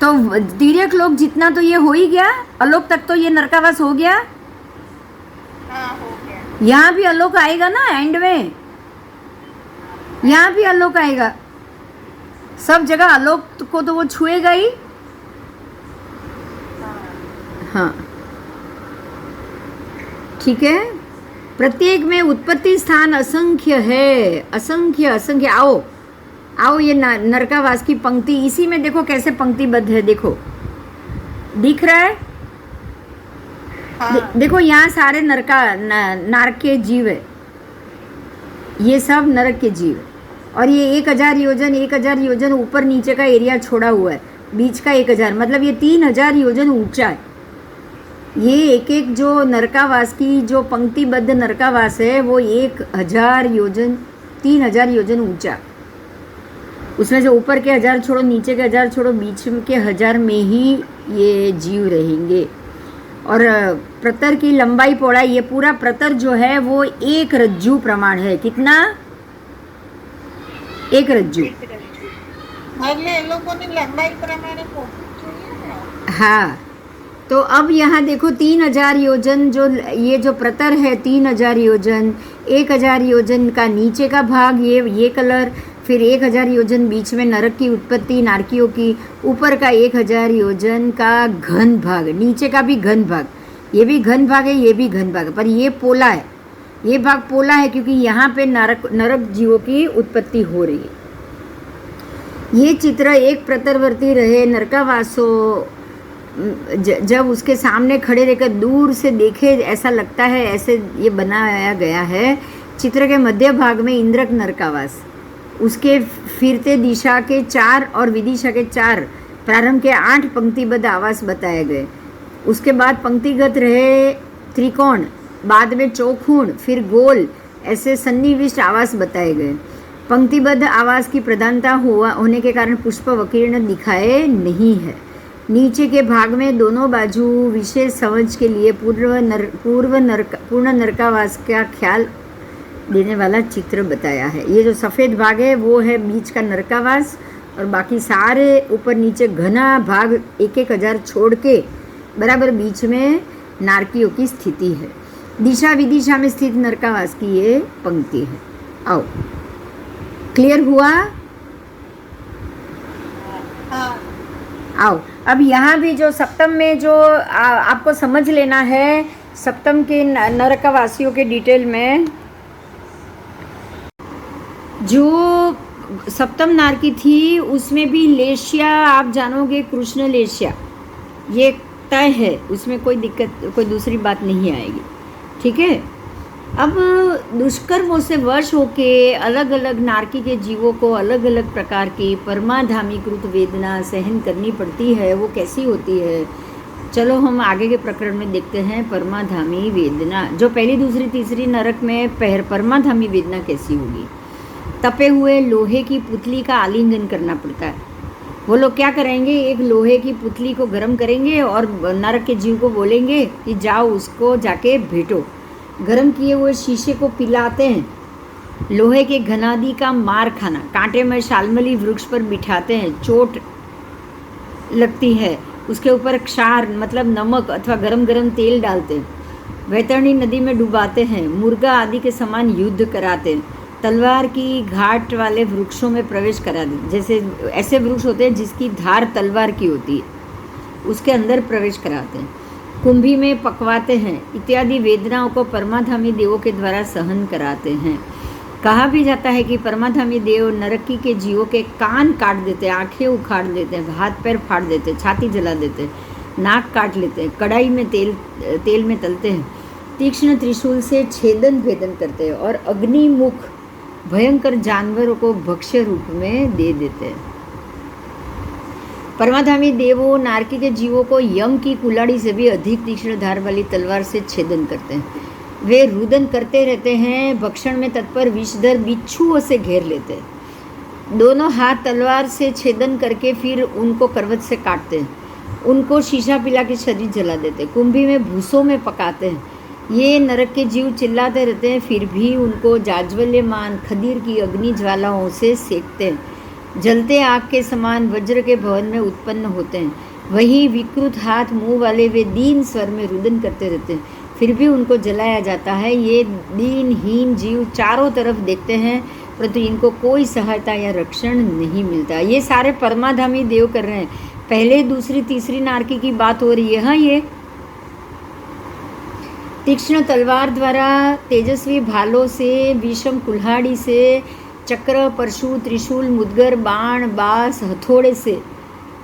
तो तिर्यक लोग जितना तो ये हो ही गया, अलोक तक तो ये नरकावास हो गया। हाँ, हो गया। यहाँ भी अलोक आएगा ना एंड में, यहाँ भी अलोक आएगा, सब जगह आलोक को तो वो छुएगा ही। हाँ ठीक है। प्रत्येक में उत्पत्ति स्थान असंख्य है, असंख्य असंख्य। आओ आओ, ये नरकावास की पंक्ति, इसी में देखो कैसे पंक्तिबद्ध है, देखो दिख रहा है। हाँ। देखो यहाँ सारे नरक के जीव है, ये सब नरक के जीव है। और ये 1,000 योजन 1,000 योजन ऊपर नीचे का एरिया छोड़ा हुआ है, बीच का 1,000, मतलब ये 3,000 योजन ऊंचा है। ये एक एक जो नरकावास की जो पंक्तिबद्ध नरकावास है वो 1,000 योजन 3,000 योजन ऊंचा। उसमें से ऊपर के 1,000 छोड़ो, नीचे के 1,000 छोड़ो, बीच के 1,000 में ही ये जीव रहेंगे। और प्रतर की लंबाई पौड़ाई, ये पूरा प्रतर जो है वो 1 रज्जू प्रमाण है। कितना? 1 रज्जू। એટલે એ લોકોની લંબાઈ પ્રમાણે પહોંચવું જોઈએ ને। हाँ, तो अब यहाँ देखो 3,000 योजन, जो ये जो प्रतर है 3,000 योजन, 1,000 योजन का नीचे का भाग ये कलर, फिर 1,000 योजन बीच में नरक की उत्पत्ति नारकियों की, ऊपर का 1,000 योजन का घन भाग, नीचे का भी घन भाग, ये भी घन भाग है, ये भी घन भाग है, पर ये पोला है, ये भाग पोला है क्योंकि यहाँ पे नरक जीवों की उत्पत्ति हो रही है। ये चित्र एक प्रतरवर्ती रहे नरकावासो जब उसके सामने खड़े रहकर दूर से देखे ऐसा लगता है, ऐसे ये बनाया गया है। चित्र के मध्य भाग में इंद्रक नरकावास, उसके फिरते दिशा के 4 और विदिशा के 4, प्रारंभ के 8 पंक्तिबद्ध आवास बताए गए। उसके बाद पंक्तिगत रहे त्रिकोण, बाद में चौखूण, फिर गोल, ऐसे सन्निविष्ट आवास बताए गए। पंक्तिबद्ध आवास की प्रधानता होने के कारण पुष्प वकीर्ण दिखाए नहीं है। नीचे के भाग में दोनों बाजू विशेष समझ के लिए पूर्ण नरकावास का ख्याल देने वाला चित्र बताया है। ये जो सफ़ेद भाग है वो है बीच का नरकावास, और बाकी सारे ऊपर नीचे घना भाग 1,000 छोड़ के बराबर बीच में नारकियों की स्थिति है। दिशा विदिशा में स्थित नरकावास की ये पंक्ति है। आओ, क्लियर हुआ? हाँ। आओ, अब यहाँ भी जो सप्तम में जो आपको समझ लेना है, सप्तम के नरकवासियों के डिटेल में जो सप्तम नारकी थी उसमें भी लेशिया आप जानोगे, कृष्ण लेशिया ये तय है, उसमें कोई दिक्कत कोई दूसरी बात नहीं आएगी। ठीक है। अब दुष्कर्मों से वश होके अलग अलग नारकी के जीवों को अलग अलग प्रकार की परमाधामीकृत वेदना सहन करनी पड़ती है। वो कैसी होती है, चलो हम आगे के प्रकरण में देखते हैं। परमाधामी वेदना जो पहली दूसरी तीसरी नरक में परमाधामी वेदना कैसी होगी। तपे हुए लोहे की पुतली का आलिंगन करना पड़ता है। वो लोग क्या करेंगे, एक लोहे की पुतली को गर्म करेंगे और नरक के जीव को बोलेंगे कि जाओ उसको जाके भेटो। गर्म किए हुए शीशे को पिलाते हैं, लोहे के घनादी का मार खाना, कांटे में शालमली वृक्ष पर बिठाते हैं, चोट लगती है, उसके ऊपर क्षार मतलब नमक अथवा गरम गरम तेल डालते हैं, वैतरणी नदी में डुबाते हैं, मुर्गा आदि के समान युद्ध कराते हैं, तलवार की घाट वाले वृक्षों में प्रवेश करा देते, जैसे ऐसे वृक्ष होते हैं जिसकी धार तलवार की होती है, उसके अंदर प्रवेश कराते हैं, कुंभी में पकवाते हैं, इत्यादि वेदनाओं को परमाधामी देवों के द्वारा सहन कराते हैं। कहा भी जाता है कि परमाधामी देव नरकी के जीवों के कान काट देते हैं, आंखें उखाड़ देते हैं, हाथ पैर फाड़ देते हैं, छाती जला देते हैं, नाक काट लेते हैं, कढ़ाई में तेल में तलते हैं, तीक्ष्ण त्रिशूल से छेदन भेदन करते हैं और अग्निमुख भयंकर जानवरों को भक्ष्य रूप में दे देते हैं। परमाधामी देवों नारकी के जीवों को यम की कुल्हाड़ी से भी अधिक तीक्ष्ण धार वाली तलवार से छेदन करते हैं। वे रुदन करते रहते हैं, भक्षण में तत्पर विषधर बिच्छुओं से घेर लेते हैं। दोनों हाथ तलवार से छेदन करके फिर उनको करवट से काटते हैं, उनको शीशा पिला के शरीर जला देते हैं, कुंभी में भूसों में पकाते हैं। ये नरक के जीव चिल्लाते रहते हैं, फिर भी उनको जाज्वल्यमान खदीर की अग्नि ज्वालाओं से सेकते हैं, जलते आग के समान वज्र के भवन में उत्पन्न होते हैं। वही विकृत हाथ मुंह वाले वे दीन स्वर में रुदन करते रहते हैं, फिर भी उनको जलाया जाता है। ये दीनहीन जीव चारों तरफ देखते हैं परंतु इनको कोई सहायता या रक्षण नहीं मिलता। ये सारे परमाधामी देव कर रहे हैं। पहले दूसरी तीसरी नारकी की बात हो रही है। हाँ, ये तीक्ष्ण तलवार द्वारा, तेजस्वी भालों से, विषम कुल्हाड़ी से, चक्र परशु त्रिशूल मुदगर बाण बास हथौड़े से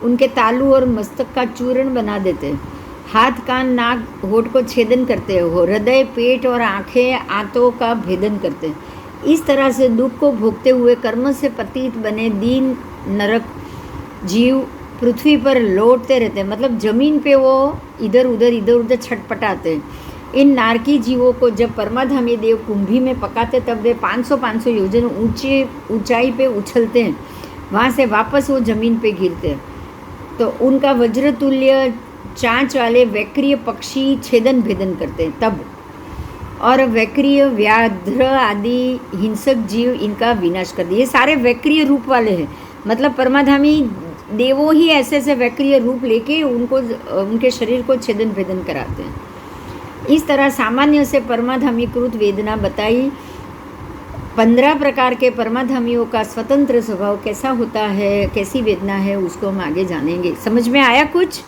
उनके तालू और मस्तक का चूर्ण बना देते हैं। हाथ कान नाक होठ को छेदन करते हो, हृदय पेट और आंखें आंतों का भेदन करते हैं। इस तरह से दुख को भोगते हुए कर्म से पतित बने दीन नरक जीव पृथ्वी पर लौटते रहते हैं, मतलब जमीन पे वो इधर उधर छटपटाते हैं। इन नारकी जीवों को जब परमाधामी देव कुंभी में पकाते तब वे 500 योजन ऊंचाई पे उछलते हैं, वहाँ से वापस वो जमीन पे गिरते हैं। तो उनका वज्रतुल्य चांच वाले वैक्रिय पक्षी छेदन भेदन करते हैं तब, और वैक्रिय व्याघ्र आदि हिंसक जीव इनका विनाश कर दिए। ये सारे वैक्रिय रूप वाले हैं, मतलब परमाधामी देवों ही ऐसे ऐसे वैक्रिय रूप लेके उनको उनके शरीर को छेदन भेदन कराते हैं। इस तरह सामान्य से परमाधामीकृत वेदना बताई। 15 प्रकार के परमाधामियों का स्वतंत्र स्वभाव कैसा होता है, कैसी वेदना है, उसको हम आगे जानेंगे। समझ में आया कुछ?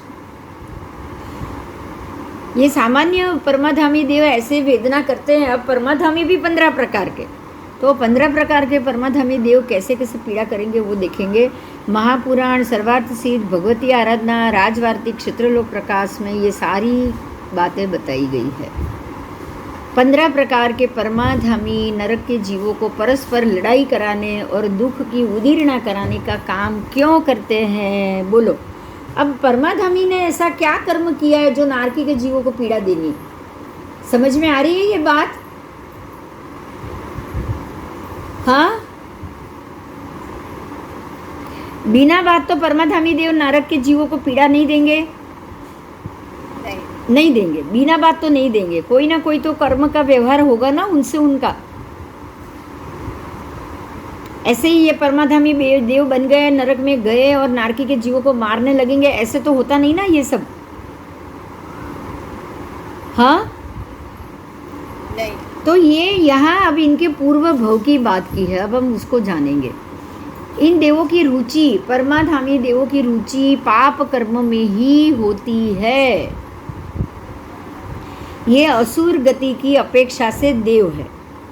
ये सामान्य परमाधामी देव ऐसे वेदना करते हैं। अब परमाधामी भी 15 प्रकार के, तो 15 प्रकार के परमाधामी देव कैसे कैसे पीड़ा करेंगे वो देखेंगे। महापुराण, सर्वार्थ सिद्ध, भगवती आराधना, राजवार्तिक, क्षेत्रलोक प्रकाश में ये सारी बातें बताई गई है। 15 प्रकार के परमाधामी नरक के जीवों को परस्पर लड़ाई कराने और दुख की उदीर्णा कराने का काम क्यों करते हैं, बोलो। अब परमाधामी ने ऐसा क्या कर्म किया है जो नारकी के जीवों को पीड़ा देनी? समझ में आ रही है ये बात? हाँ, बिना बात तो परमाधामी देव नरक के जीवों को पीड़ा नहीं देंगे, नहीं देंगे, बिना बात तो नहीं देंगे। कोई ना कोई तो कर्म का व्यवहार होगा ना उनसे उनका। ऐसे ही ये परमाधामी देव बन गए, नरक में गए और नारकी के जीवों को मारने लगेंगे, ऐसे तो होता नहीं ना ये सब। हाँ नहीं। तो ये यहाँ अब इनके पूर्व भव की बात की है, अब हम उसको जानेंगे। इन देवों की रुचि, परमाधामी देवों की रुचि पाप कर्म में ही होती है। ये असुर गति की अपेक्षा से देव है,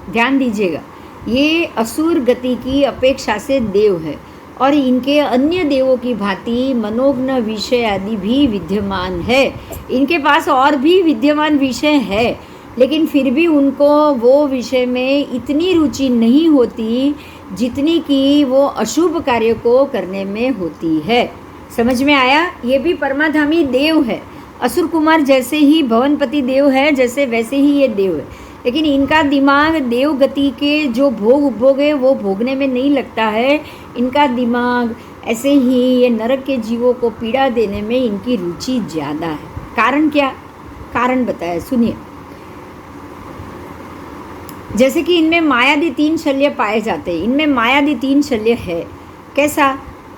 ध्यान दीजिएगा, ये असुर गति की अपेक्षा से देव है और इनके अन्य देवों की भांति मनोज्ञ विषय आदि भी विद्यमान है। इनके पास और भी विद्यमान विषय है, लेकिन फिर भी उनको वो विषय में इतनी रुचि नहीं होती जितनी कि वो अशुभ कार्य को करने में होती है। समझ में आया? ये भी परमाधामी देव है, असुर कुमार जैसे ही भवनपति देव है, जैसे वैसे ही ये देव है, लेकिन इनका दिमाग देव गति के जो भोग उपभोग है वो भोगने में नहीं लगता है। इनका दिमाग ऐसे ही ये नरक के जीवों को पीड़ा देने में इनकी रुचि ज़्यादा है। कारण क्या? कारण बताया, सुनिए। जैसे कि इनमें मायादी 3 शल्य पाए जाते हैं, इनमें मायादी 3 शल्य है। कैसा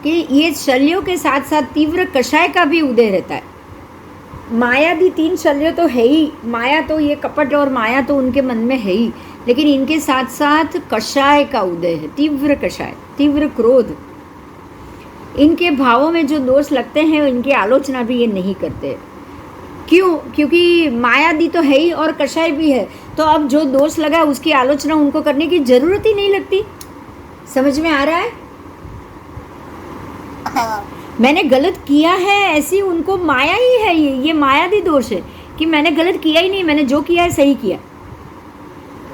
कि ये शल्यों के साथ साथ तीव्र कषाय का भी उदय रहता है। मायादी 3 शल्य तो है ही, माया तो ये कपट और माया तो उनके मन में है ही, लेकिन इनके साथ साथ कषाय का उदय है, तीव्र कषाय, तीव्र क्रोध। इनके भावों में जो दोष लगते हैं इनकी आलोचना भी ये नहीं करते। क्यों? क्योंकि मायादी तो है ही और कषाय भी है, तो अब जो दोष लगा उसकी आलोचना उनको करने की जरूरत ही नहीं लगती। समझ में आ रहा है? हाँ। मैंने गलत किया है ऐसी उनको माया ही है, ये मायादी दोष है कि मैंने गलत किया ही नहीं, मैंने जो किया है सही किया।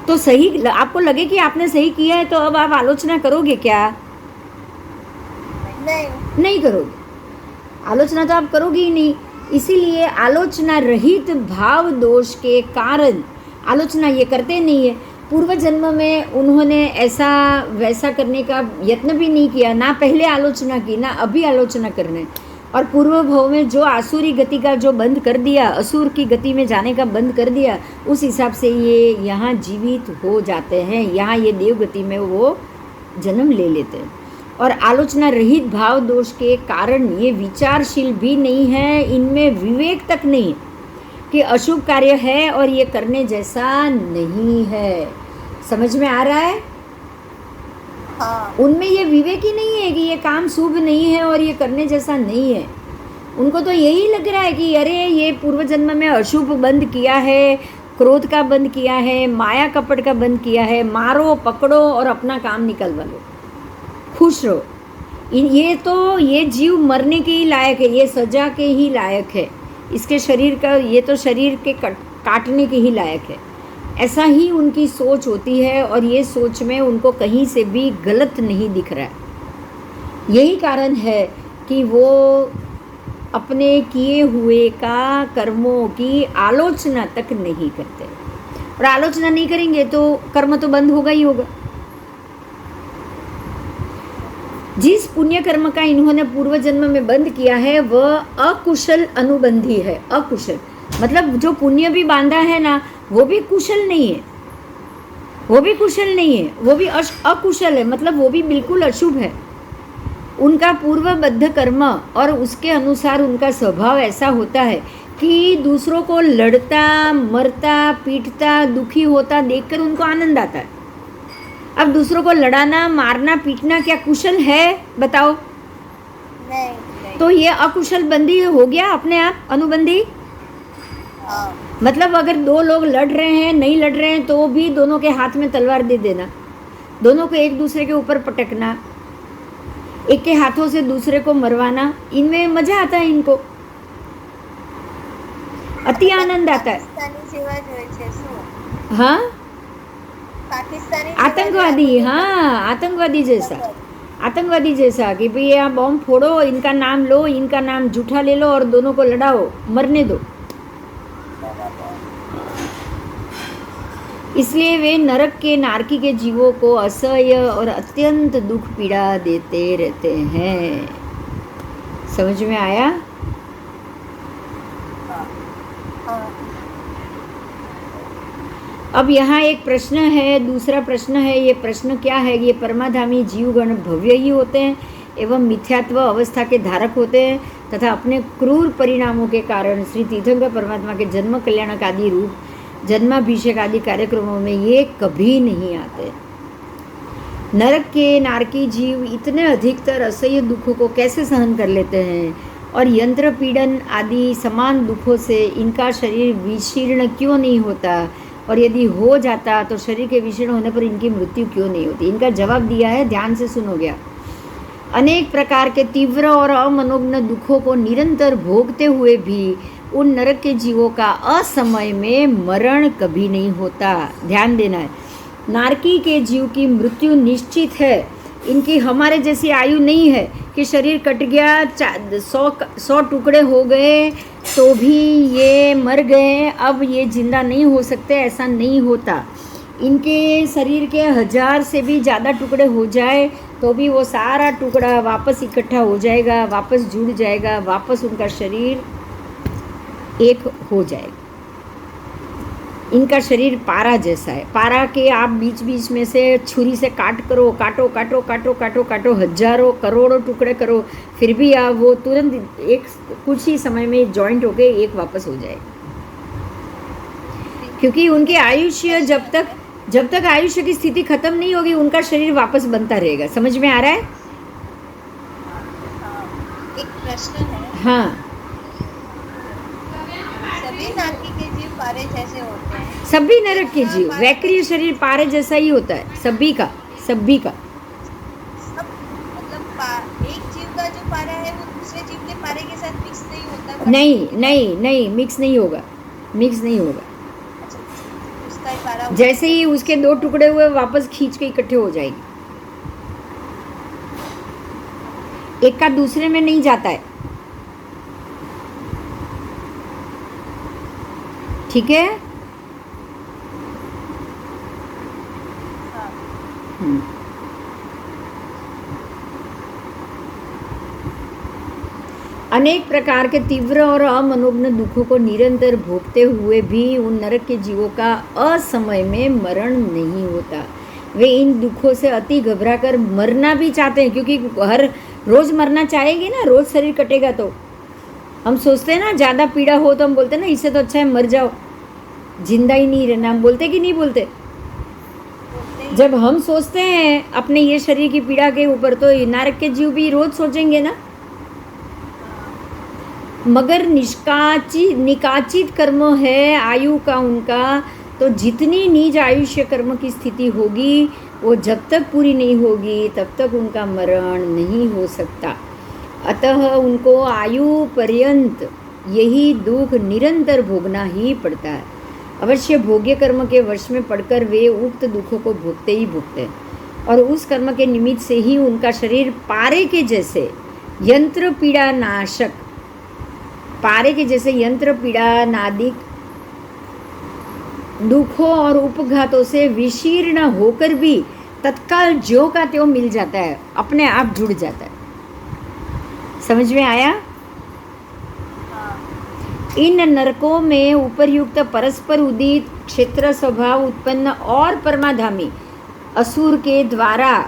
तो सही आपको लगे कि आपने सही किया है तो अब आप आलोचना करोगे क्या? नहीं करोगे, आलोचना तो आप करोगे ही नहीं। इसीलिए आलोचना रहित भाव दोष के कारण आलोचना ये करते नहीं है। पूर्व जन्म में उन्होंने ऐसा वैसा करने का यत्न भी नहीं किया, ना पहले आलोचना की ना अभी आलोचना करने, और पूर्व भव में जो आसुरी गति का जो बंद कर दिया, असुर की गति में जाने का बंद कर दिया, उस हिसाब से ये यहाँ जीवित हो जाते हैं, यहाँ ये देव गति में वो जन्म ले लेते हैं। और आलोचना रहित भाव दोष के कारण ये विचारशील भी नहीं है, इनमें विवेक तक नहीं कि अशुभ कार्य है और ये करने जैसा नहीं है। समझ में आ रहा है? हाँ। उनमें ये विवेक ही नहीं है कि ये काम शुभ नहीं है और ये करने जैसा नहीं है। उनको तो यही लग रहा है कि अरे ये पूर्व जन्म में अशुभ बंद किया है, क्रोध का बंद किया है, माया कपट का बंद किया है, मारो पकड़ो और अपना काम निकलवा लो, खुश रहो। ये जीव मरने के ही लायक है, ये सजा के ही लायक है, इसके शरीर का ये तो शरीर के काटने के ही लायक है। ऐसा ही उनकी सोच होती है और ये सोच में उनको कहीं से भी गलत नहीं दिख रहा है। यही कारण है कि वो अपने किए हुए का कर्मों की आलोचना तक नहीं करते, और आलोचना नहीं करेंगे तो कर्म तो बंद होगा ही होगा। जिस पुण्य कर्म का इन्होंने पूर्व जन्म में बंद किया है वह अकुशल अनुबंधी है। अकुशल मतलब जो पुण्य भी बांधा है ना वो भी कुशल नहीं है, वो भी कुशल नहीं है, वो भी अकुशल है, मतलब वो भी बिल्कुल अशुभ है। उनका पूर्वबद्ध कर्म और उसके अनुसार उनका स्वभाव ऐसा होता है कि दूसरों को लड़ता, मरता, पीटता, दुखी होता देखकर उनको आनंद आता है। अब दूसरों को लड़ाना, मारना, पीटना क्या कुशल है? बताओ। नहीं। तो ये अकुशल बंदी हो गया अपने आप, अनुबंधी। हाँ। मतलब अगर 2 लोग लड़ रहे हैं, नहीं लड़ रहे हैं तो भी दोनों के हाथ में तलवार दे देना, दोनों को एक दूसरे के ऊपर पटकना, एक के हाथों से दूसरे को मरवाना, इनमें मजा आता है इनको, अति आनंद आता है। हाँ, आतंकवादी, हाँ आतंकवादी जैसा कि भाई यहाँ बॉम्ब फोड़ो, इनका नाम लो, इनका नाम जूठा ले लो और दोनों को लड़ाओ, मरने दो। इसलिए वे नरक के नारकी के जीवों को असह्य और अत्यंत दुख पीड़ा देते रहते हैं। समझ में आया? हाँ। अब यहाँ एक प्रश्न है, दूसरा प्रश्न है। ये प्रश्न क्या है? ये परमाधामी जीवगण भव्य ही होते हैं एवं मिथ्यात्व अवस्था के धारक होते हैं तथा अपने क्रूर परिणामों के कारण श्री तीर्थंकर परमात्मा के जन्म कल्याणक आदि रूप जन्माभिषेक आदि कार्यक्रमों में ये कभी नहीं आते। नरक के नारकी जीव इतने अधिकतर असह्य दुखों को कैसे सहन कर लेते हैं और यंत्र पीड़न आदि समान दुखों से इनका शरीर विशीर्ण क्यों नहीं होता, और यदि हो जाता तो शरीर के विशीर्ण होने पर इनकी मृत्यु क्यों नहीं होती? इनका जवाब दिया है, ध्यान से सुनोगे। अनेक प्रकार के तीव्र और अमनोज्ञ दुखों को निरंतर भोगते हुए भी उन नरक के जीवों का असमय में मरण कभी नहीं होता। ध्यान देना है, नारकी के जीव की मृत्यु निश्चित है। इनकी हमारे जैसी आयु नहीं है कि शरीर कट गया, 100 टुकड़े हो गए तो भी ये मर गए, अब ये जिंदा नहीं हो सकते, ऐसा नहीं होता। इनके शरीर के 1000 से भी ज़्यादा टुकड़े हो जाए तो भी वो सारा टुकड़ा वापस इकट्ठा हो जाएगा, वापस जुड़ जाएगा, वापस उनका शरीर एक हो जाएगा। इनका शरीर पारा जैसा है। पारा के आप बीच बीच में से छुरी से काटो काटो काटो, हजारों करोड़ों टुकड़े करो, फिर भी आप वो तुरंत एक कुछ ही समय में जॉइंट होके एक वापस हो जाएगा। क्योंकि उनके आयुष्य जब तक आयुष्य की स्थिति खत्म नहीं होगी उनका शरीर वापस बनता रहेगा। समझ में आ रहा है? एक प्रश्न है। हाँ, सभी नारकी के जीव पारे जैसे होते हैं? सभी नरक के जीव वैक्रिय शरीर पारे जैसा ही होता है, सभी का। सब मतलब एक जीव का जो पारा है वो दूसरे जीव के पारे के साथ मिक्स नहीं होता? नहीं, मिक्स नहीं होगा। अच्छा, उसका ही पारा जैसे ही उसके 2 टुकड़े हुए वापस खींच के इकट्ठे हो जाएंगे, एक का दूसरे में नहीं जाता है। ठीक है? अनेक प्रकार के तीव्र और अमनोज्ञ दुखों को निरंतर भोगते हुए भी उन नरक के जीवों का असमय में मरण नहीं होता। वे इन दुखों से अति घबराकर मरना भी चाहते हैं, क्योंकि हर रोज मरना चाहेगी ना, रोज शरीर कटेगा तो हम सोचते हैं ना, ज़्यादा पीड़ा हो तो हम बोलते हैं ना इससे तो अच्छा है मर जाओ, जिंदा ही नहीं रहना। हम बोलते कि नहीं बोलते? जब हम सोचते हैं अपने ये शरीर की पीड़ा के ऊपर, तो नरक के जीव भी रोज सोचेंगे ना। मगर निकाचित कर्म है आयु का उनका, तो जितनी नीच आयुष्य कर्म की स्थिति होगी वो जब तक पूरी नहीं होगी तब तक उनका मरण नहीं हो सकता। अतः उनको आयु पर्यंत यही दुख निरंतर भोगना ही पड़ता है। अवश्य भोग्य कर्म के वश में पड़कर वे उक्त दुखों को भोगते ही भोगते हैं, और उस कर्म के निमित्त से ही उनका शरीर पारे के जैसे यंत्र पीड़ा नादिक दुखों और उपघातों से विशीर्ण होकर भी तत्काल ज्यों का त्यों मिल जाता है, अपने आप जुड़ जाता है। समझ में आया? इन नरकों में उपर्युक्त परस्पर उदित क्षेत्र स्वभाव उत्पन्न और परमाधामी असुर के द्वारा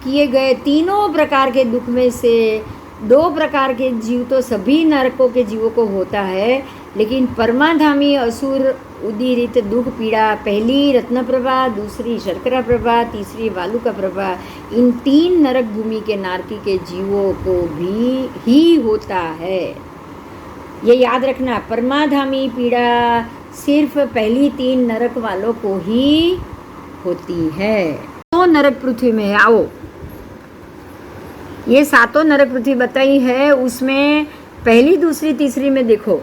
किए गए तीनों प्रकार के दुख में से 2 प्रकार के जीव तो सभी नरकों के जीवों को होता है, लेकिन परमाधामी असुर उदीरित दुख पीड़ा, पहली रत्न प्रभा, दूसरी शर्करा प्रभा, तीसरी वालुका प्रभा, इन 3 नरक भूमि के नारकी के जीवों को भी ही होता है। ये याद रखना, परमाधामी पीड़ा सिर्फ पहली 3 नरक वालों को ही होती है। तो नरक पृथ्वी में है, आओ ये 7 नरक पृथ्वी बताई है, उसमें पहली दूसरी तीसरी में देखो,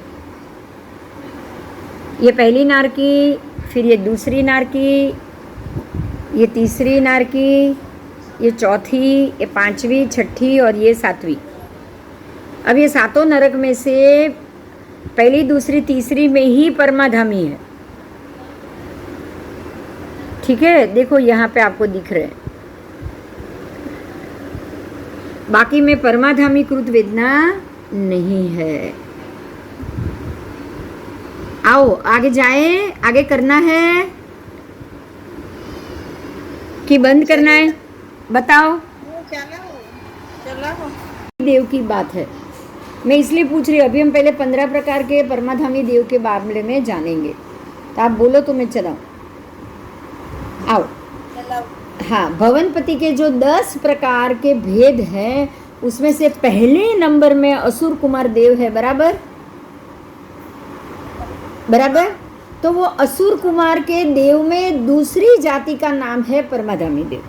ये पहली नारकी, फिर ये दूसरी नारकी, ये तीसरी नारकी, ये चौथी, ये 5वीं, 6ठी और ये 7वीं। अब ये 7 नरक में से पहली दूसरी तीसरी में ही परमाधामी है। ठीक है, देखो यहाँ पे आपको दिख रहे हैं। बाकी में परमाधामी कृत वेदना नहीं है। आओ आगे जाए, आगे करना है कि बंद करना है, बताओ। चलो देव की बात है, मैं इसलिए पूछ रही हूँ। अभी हम पहले 15 प्रकार के परमाधामी देव के मामले में जानेंगे, तो आप बोलो तो मैं चलाऊं। आओ। हाँ, भवनपति के जो 10 प्रकार के भेद हैं उसमें से पहले नंबर में असुर कुमार देव है, बराबर बराबर। तो वो असुर कुमार के देव में दूसरी जाति का नाम है परमाधामी देव।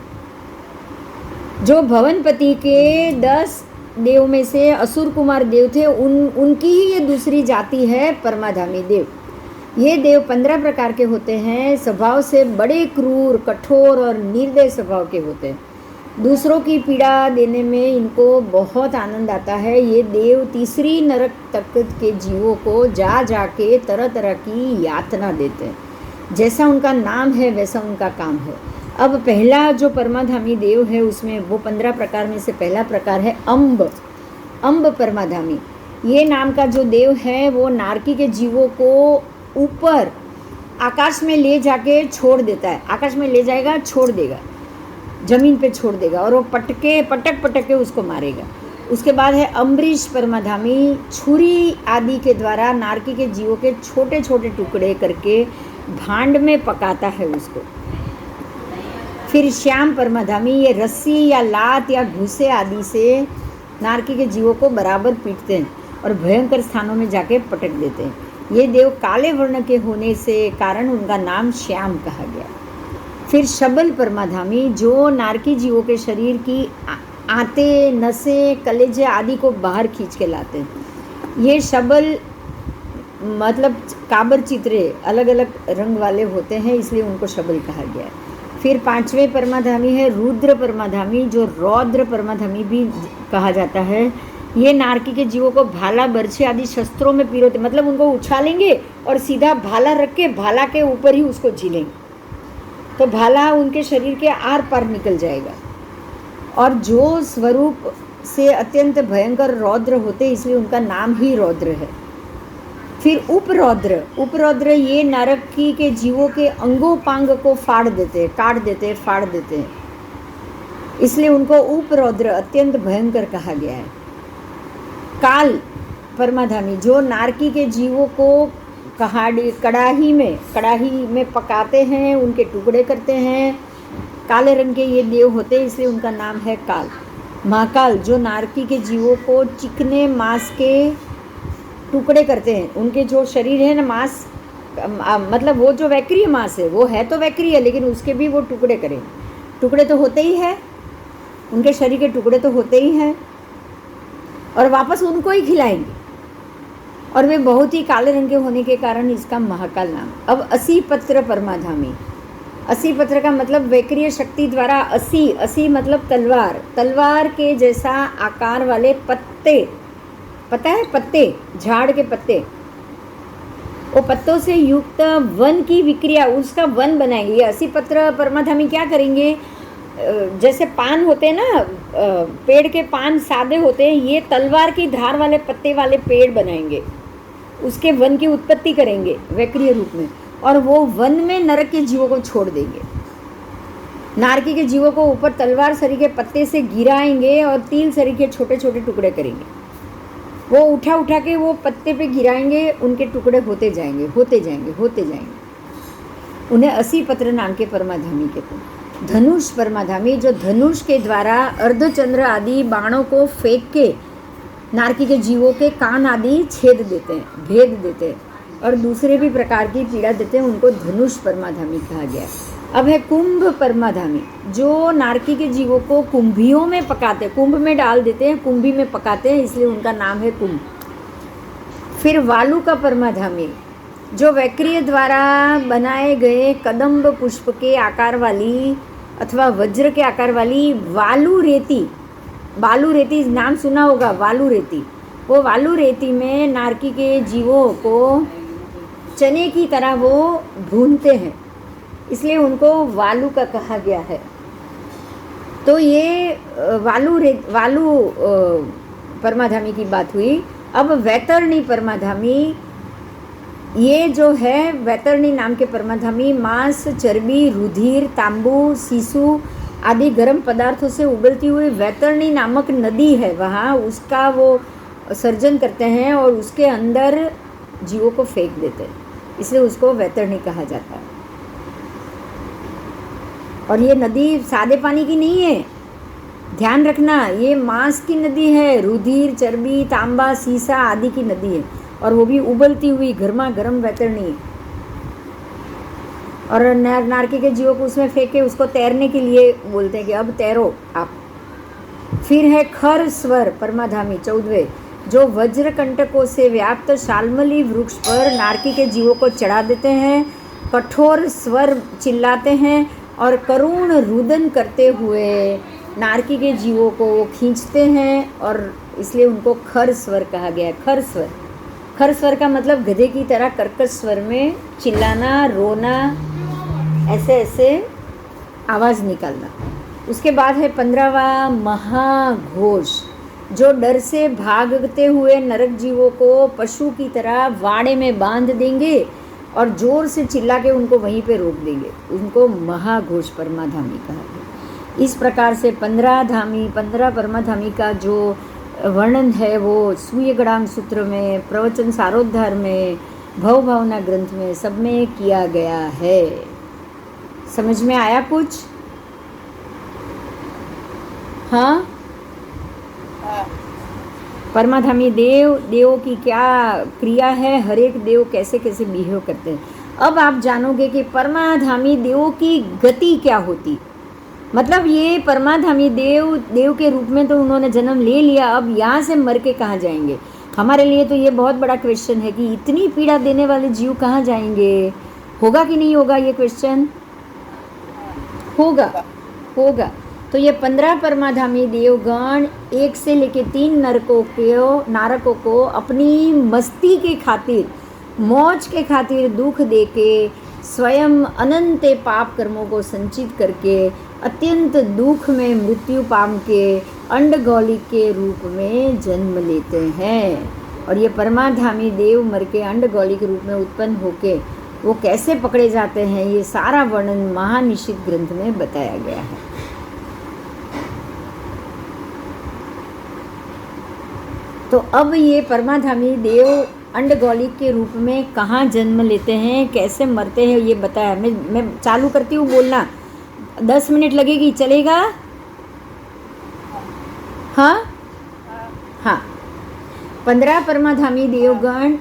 जो भवनपति के 10 देव में से असुर कुमार देव थे, उनकी ही ये दूसरी जाति है परमाधामी देव। ये देव 15 प्रकार के होते हैं, स्वभाव से बड़े क्रूर, कठोर और निर्दय स्वभाव के होते हैं। दूसरों की पीड़ा देने में इनको बहुत आनंद आता है। ये देव तीसरी नरक तक के जीवों को जा के तरह तरह की यातना देते हैं। जैसा उनका नाम है वैसा उनका काम है। अब पहला जो परमाधामी देव है उसमें वो 15 प्रकार में से पहला प्रकार है अम्ब परमाधामी। ये नाम का जो देव है वो नारकी के जीवों को ऊपर आकाश में ले जाके छोड़ देता है। आकाश में ले जाएगा, छोड़ देगा, जमीन पे छोड़ देगा और वो पटक के उसको मारेगा। उसके बाद है अम्बरीश परमाधामी, छुरी आदि के द्वारा नारकी के जीवों के छोटे छोटे टुकड़े करके भांड में पकाता है उसको। फिर श्याम परमाधामी, ये रस्सी या लात या घूसे आदि से नारकी के जीवों को बराबर पीटते हैं और भयंकर स्थानों में जाके पटक देते हैं। ये देव काले वर्ण के होने से कारण उनका नाम श्याम कहा गया। फिर शबल परमाधामी, जो नारकी जीवों के शरीर की आंतें, नसें, कलेजे आदि को बाहर खींच के लाते हैं। ये शबल मतलब काबर चित्रे अलग अलग रंग वाले होते हैं, इसलिए उनको शबल कहा गया है। फिर 5वें परमाधामी है रुद्र परमाधामी, जो रौद्र परमाधामी भी कहा जाता है। ये नारकी के जीवों को भाला, बर्छी आदि शस्त्रों में पिरोते, मतलब उनको उछालेंगे और सीधा भाला रख के भाला के ऊपर ही उसको झीलेंगे, तो भाला उनके शरीर के आर पार निकल जाएगा। और जो स्वरूप से अत्यंत भयंकर रौद्र होते, इसलिए उनका नाम ही रौद्र है। फिर उपरौद्र ये नारकी के जीवों के अंगोपांग को फाड़ देते, काट देते, फाड़ देते हैं, इसलिए उनको उपरौद्र अत्यंत भयंकर कहा गया है। काल परमाधामी, जो नारकी के जीवों को कड़ाही में पकाते हैं, उनके टुकड़े करते हैं। काले रंग के ये देव होते हैं, इसलिए उनका नाम है काल। महाकाल, जो नारकी के जीवों को चिकने मांस के टुकड़े करते हैं। उनके जो शरीर है ना, मांस मतलब वो जो वैक्रीय मांस है, वो है तो वैक्रीय, लेकिन उसके भी वो टुकड़े करें। टुकड़े तो होते ही है, उनके शरीर के टुकड़े तो होते ही हैं और वापस उनको ही खिलाएंगे। और वे बहुत ही काले रंग के होने के कारण इसका महाकाल नाम। अब 80 पत्र परमाधामी, 80 पत्र का मतलब वैक्रीय शक्ति द्वारा 80 मतलब तलवार के जैसा आकार वाले पत्ते, पता है पत्ते, झाड़ के पत्ते, वो पत्तों से युक्त वन की विक्रिया, उसका वन बनाएंगे। ये 80 पत्र परमाधामी क्या करेंगे, जैसे पान होते हैं ना, पेड़ के पान सादे होते हैं, ये तलवार की धार वाले पत्ते वाले पेड़ बनाएंगे, उसके वन की उत्पत्ति करेंगे वैक्रीय रूप में, और वो वन में नरक के जीवों को छोड़ देंगे। नारकी के जीवों को ऊपर तलवार सरी के पत्ते से गिराएंगे और तिल सरी के छोटे छोटे टुकड़े करेंगे। वो उठा के वो पत्ते पे गिराएंगे, उनके टुकड़े होते जाएंगे। उन्हें 80 पत्र नाम के परमाधामी कहते हैं। धनुष परमाधामी, जो धनुष के द्वारा अर्धचंद्र आदि बाणों को फेंक के नारकी के जीवों के कान आदि छेद देते हैं, भेद देते हैं और दूसरे भी प्रकार की पीड़ा देते हैं, उनको धनुष परमाधामी कहा गया है। अब है कुंभ परमाधामी, जो नारकी के जीवों को कुंभियों में पकाते, कुंभ में डाल देते हैं, कुंभी में पकाते हैं, इसलिए उनका नाम है कुंभ। फिर वालु का परमाधामी, जो वैक्रीय द्वारा बनाए गए कदम्ब पुष्प के आकार वाली अथवा वज्र के आकार वाली बालू रेती नाम सुना होगा, बालू रेती। वो बालू रेती में नारकी के जीवों को चने की तरह वो भूनते हैं, इसलिए उनको वालु का कहा गया है। तो ये वालु परमाधामी की बात हुई। अब वैतरणी परमाधामी, ये जो है वैतरणी नाम के परमाधामी मांस, चर्बी, रुधिर, तांबू, सीसु आदि गर्म पदार्थों से उबलती हुई वैतरणी नामक नदी है, वहाँ उसका वो सर्जन करते हैं और उसके अंदर जीवों को फेंक देते हैं, इसलिए उसको वैतरणी कहा जाता है। और ये नदी सादे पानी की नहीं है, ध्यान रखना, ये मांस की नदी है, रुधिर, चर्बी, तांबा, सीसा आदि की नदी है, और वो भी उबलती हुई गर्मा गर्म वैतरणी। और नारकी के जीवों को उसमें फेंके, उसको तैरने के लिए बोलते हैं कि अब तैरो आप। फिर है खर स्वर परमाधामी 14वें, जो वज्र कंटकों से व्याप्त शाल्मली वृक्ष पर नारकी के जीवों को चढ़ा देते हैं, कठोर स्वर चिल्लाते हैं और करुण रुदन करते हुए नारकी के जीवों को वो खींचते हैं, और इसलिए उनको खर स्वर कहा गया है। खर स्वर, खर स्वर का मतलब गधे की तरह कर्कश स्वर में चिल्लाना, रोना, ऐसे ऐसे आवाज़ निकालना। उसके बाद है 15वां महाघोष, जो डर से भागते हुए नरक जीवों को पशु की तरह वाड़े में बांध देंगे और जोर से चिल्ला के उनको वहीं पे रोक देंगे, उनको महाघोष परमाधामी कहा गया। इस प्रकार से 15 परमाधामी का जो वर्णन है वो सूर्य गणांग सूत्र में, प्रवचन सारोद्धार में, भव भावना ग्रंथ में सब में किया गया है। समझ में आया कुछ? हाँ, परमाधामी देवों की क्या क्रिया है, हर एक देव कैसे कैसे बिहेव करते हैं। अब आप जानोगे कि परमाधामी देवों की गति क्या होती। मतलब ये परमाधामी देव के रूप में तो उन्होंने जन्म ले लिया, अब यहाँ से मर के कहाँ जाएंगे? हमारे लिए तो ये बहुत बड़ा क्वेश्चन है कि इतनी पीड़ा देने वाले जीव कहाँ जाएंगे। होगा कि नहीं होगा ये क्वेश्चन? होगा। तो ये 15 परमाधामी देवगण 1 से लेके 3 नारकों को अपनी मस्ती के खातिर, मौज के खातिर दुख देके स्वयं अनंत पाप कर्मों को संचित करके अत्यंत दुख में मृत्यु पाम के अंडगौलिक के रूप में जन्म लेते हैं। और ये परमाधामी देव मर के अंडगौलिक रूप में उत्पन्न होके वो कैसे पकड़े जाते हैं, ये सारा वर्णन महानिषिद्ध ग्रंथ में बताया गया है। तो अब ये परमाधामी देव अंडगौलिक के रूप में कहाँ जन्म लेते हैं, कैसे मरते हैं, ये बताया। मैं चालू करती हूँ बोलना, 10 मिनट लगेगी, चलेगा? हाँ। 15 परमाधामी देवगण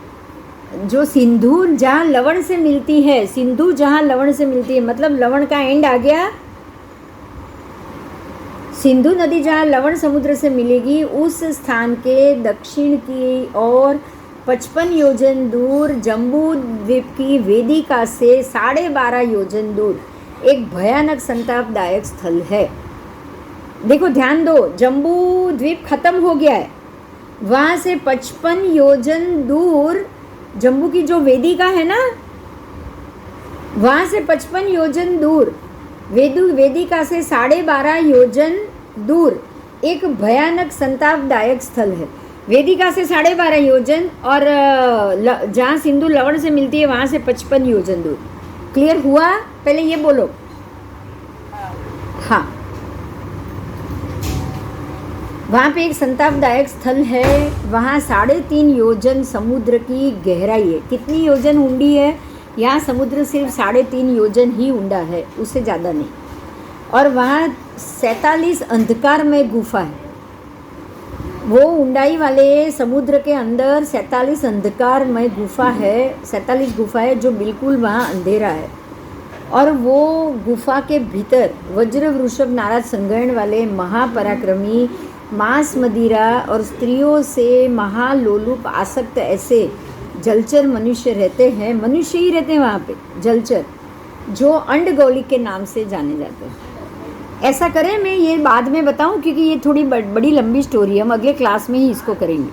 जो सिंधु जहाँ लवण से मिलती है, सिंधु जहाँ लवण से मिलती है, मतलब लवण का एंड आ गया। सिंधु नदी जहाँ लवण समुद्र से मिलेगी, उस स्थान के दक्षिण की ओर 55 योजन दूर जम्बू द्वीप की वेदिका से 12.5 योजन दूर एक भयानक संतापदायक स्थल है। देखो ध्यान दो, जम्बू द्वीप खत्म हो गया है, वहाँ से 55 योजन दूर जम्बू की जो वेदिका है ना, वहाँ से 55 योजन दूर वेदिका से 12.5 योजन दूर एक भयानक संतापदायक स्थल है। वेदिका से 12.5 योजन और जहाँ सिंधु लवण से मिलती है वहाँ से 55 योजन दूर। क्लियर हुआ? पहले ये बोलो। हाँ, वहाँ पे एक संतापदायक स्थल है, वहाँ 3.5 योजन समुद्र की गहराई है। कितनी योजन ऊंडी है? यहाँ समुद्र सिर्फ 3.5 योजन ही ऊंडा है, उससे ज़्यादा नहीं। और वहाँ 47 अंधकारमय गुफा है। वो ऊंडाई वाले समुद्र के अंदर 47 अंधकारमय गुफा है, 47 गुफा है जो बिल्कुल वहाँ अंधेरा है। और वो गुफा के भीतर वज्र वृषभ नारद संगरण वाले महापराक्रमी, मांस मदिरा और स्त्रियों से महालोलुप आसक्त ऐसे जलचर मनुष्य रहते हैं। मनुष्य ही रहते हैं वहाँ पे, जलचर, जो अंडगौलिक के नाम से जाने जाते हैं। ऐसा करें, मैं ये बाद में बताऊं क्योंकि ये थोड़ी बड़ी लंबी स्टोरी है, हम अगले क्लास में ही इसको करेंगे।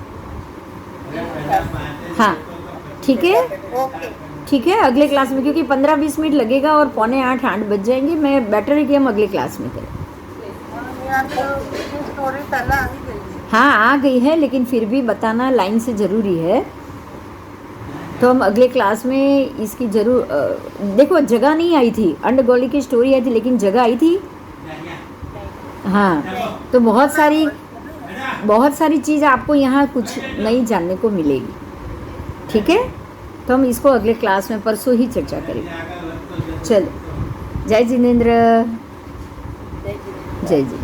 हाँ ठीक है, ठीक है, अगले क्लास में, क्योंकि 15-20 मिनट लगेगा और 7:45 बज जाएंगे। मैं बेटर है कि हम अगले क्लास में करें। यहाँ तो स्टोरी पहले आ ही गई। हाँ आ गई है, लेकिन फिर भी बताना लाइन से ज़रूरी है। तो हम अगले क्लास में इसकी जरूर देखो, जगह नहीं आई थी, अंडरगोली की स्टोरी आई थी, लेकिन जगह आई थी। हाँ, तो बहुत सारी चीज़ आपको यहाँ कुछ नई जानने को मिलेगी। ठीक है, तो हम इसको अगले क्लास में परसों ही चर्चा करेंगे। चलो, जय जिनेंद्र, जय जी।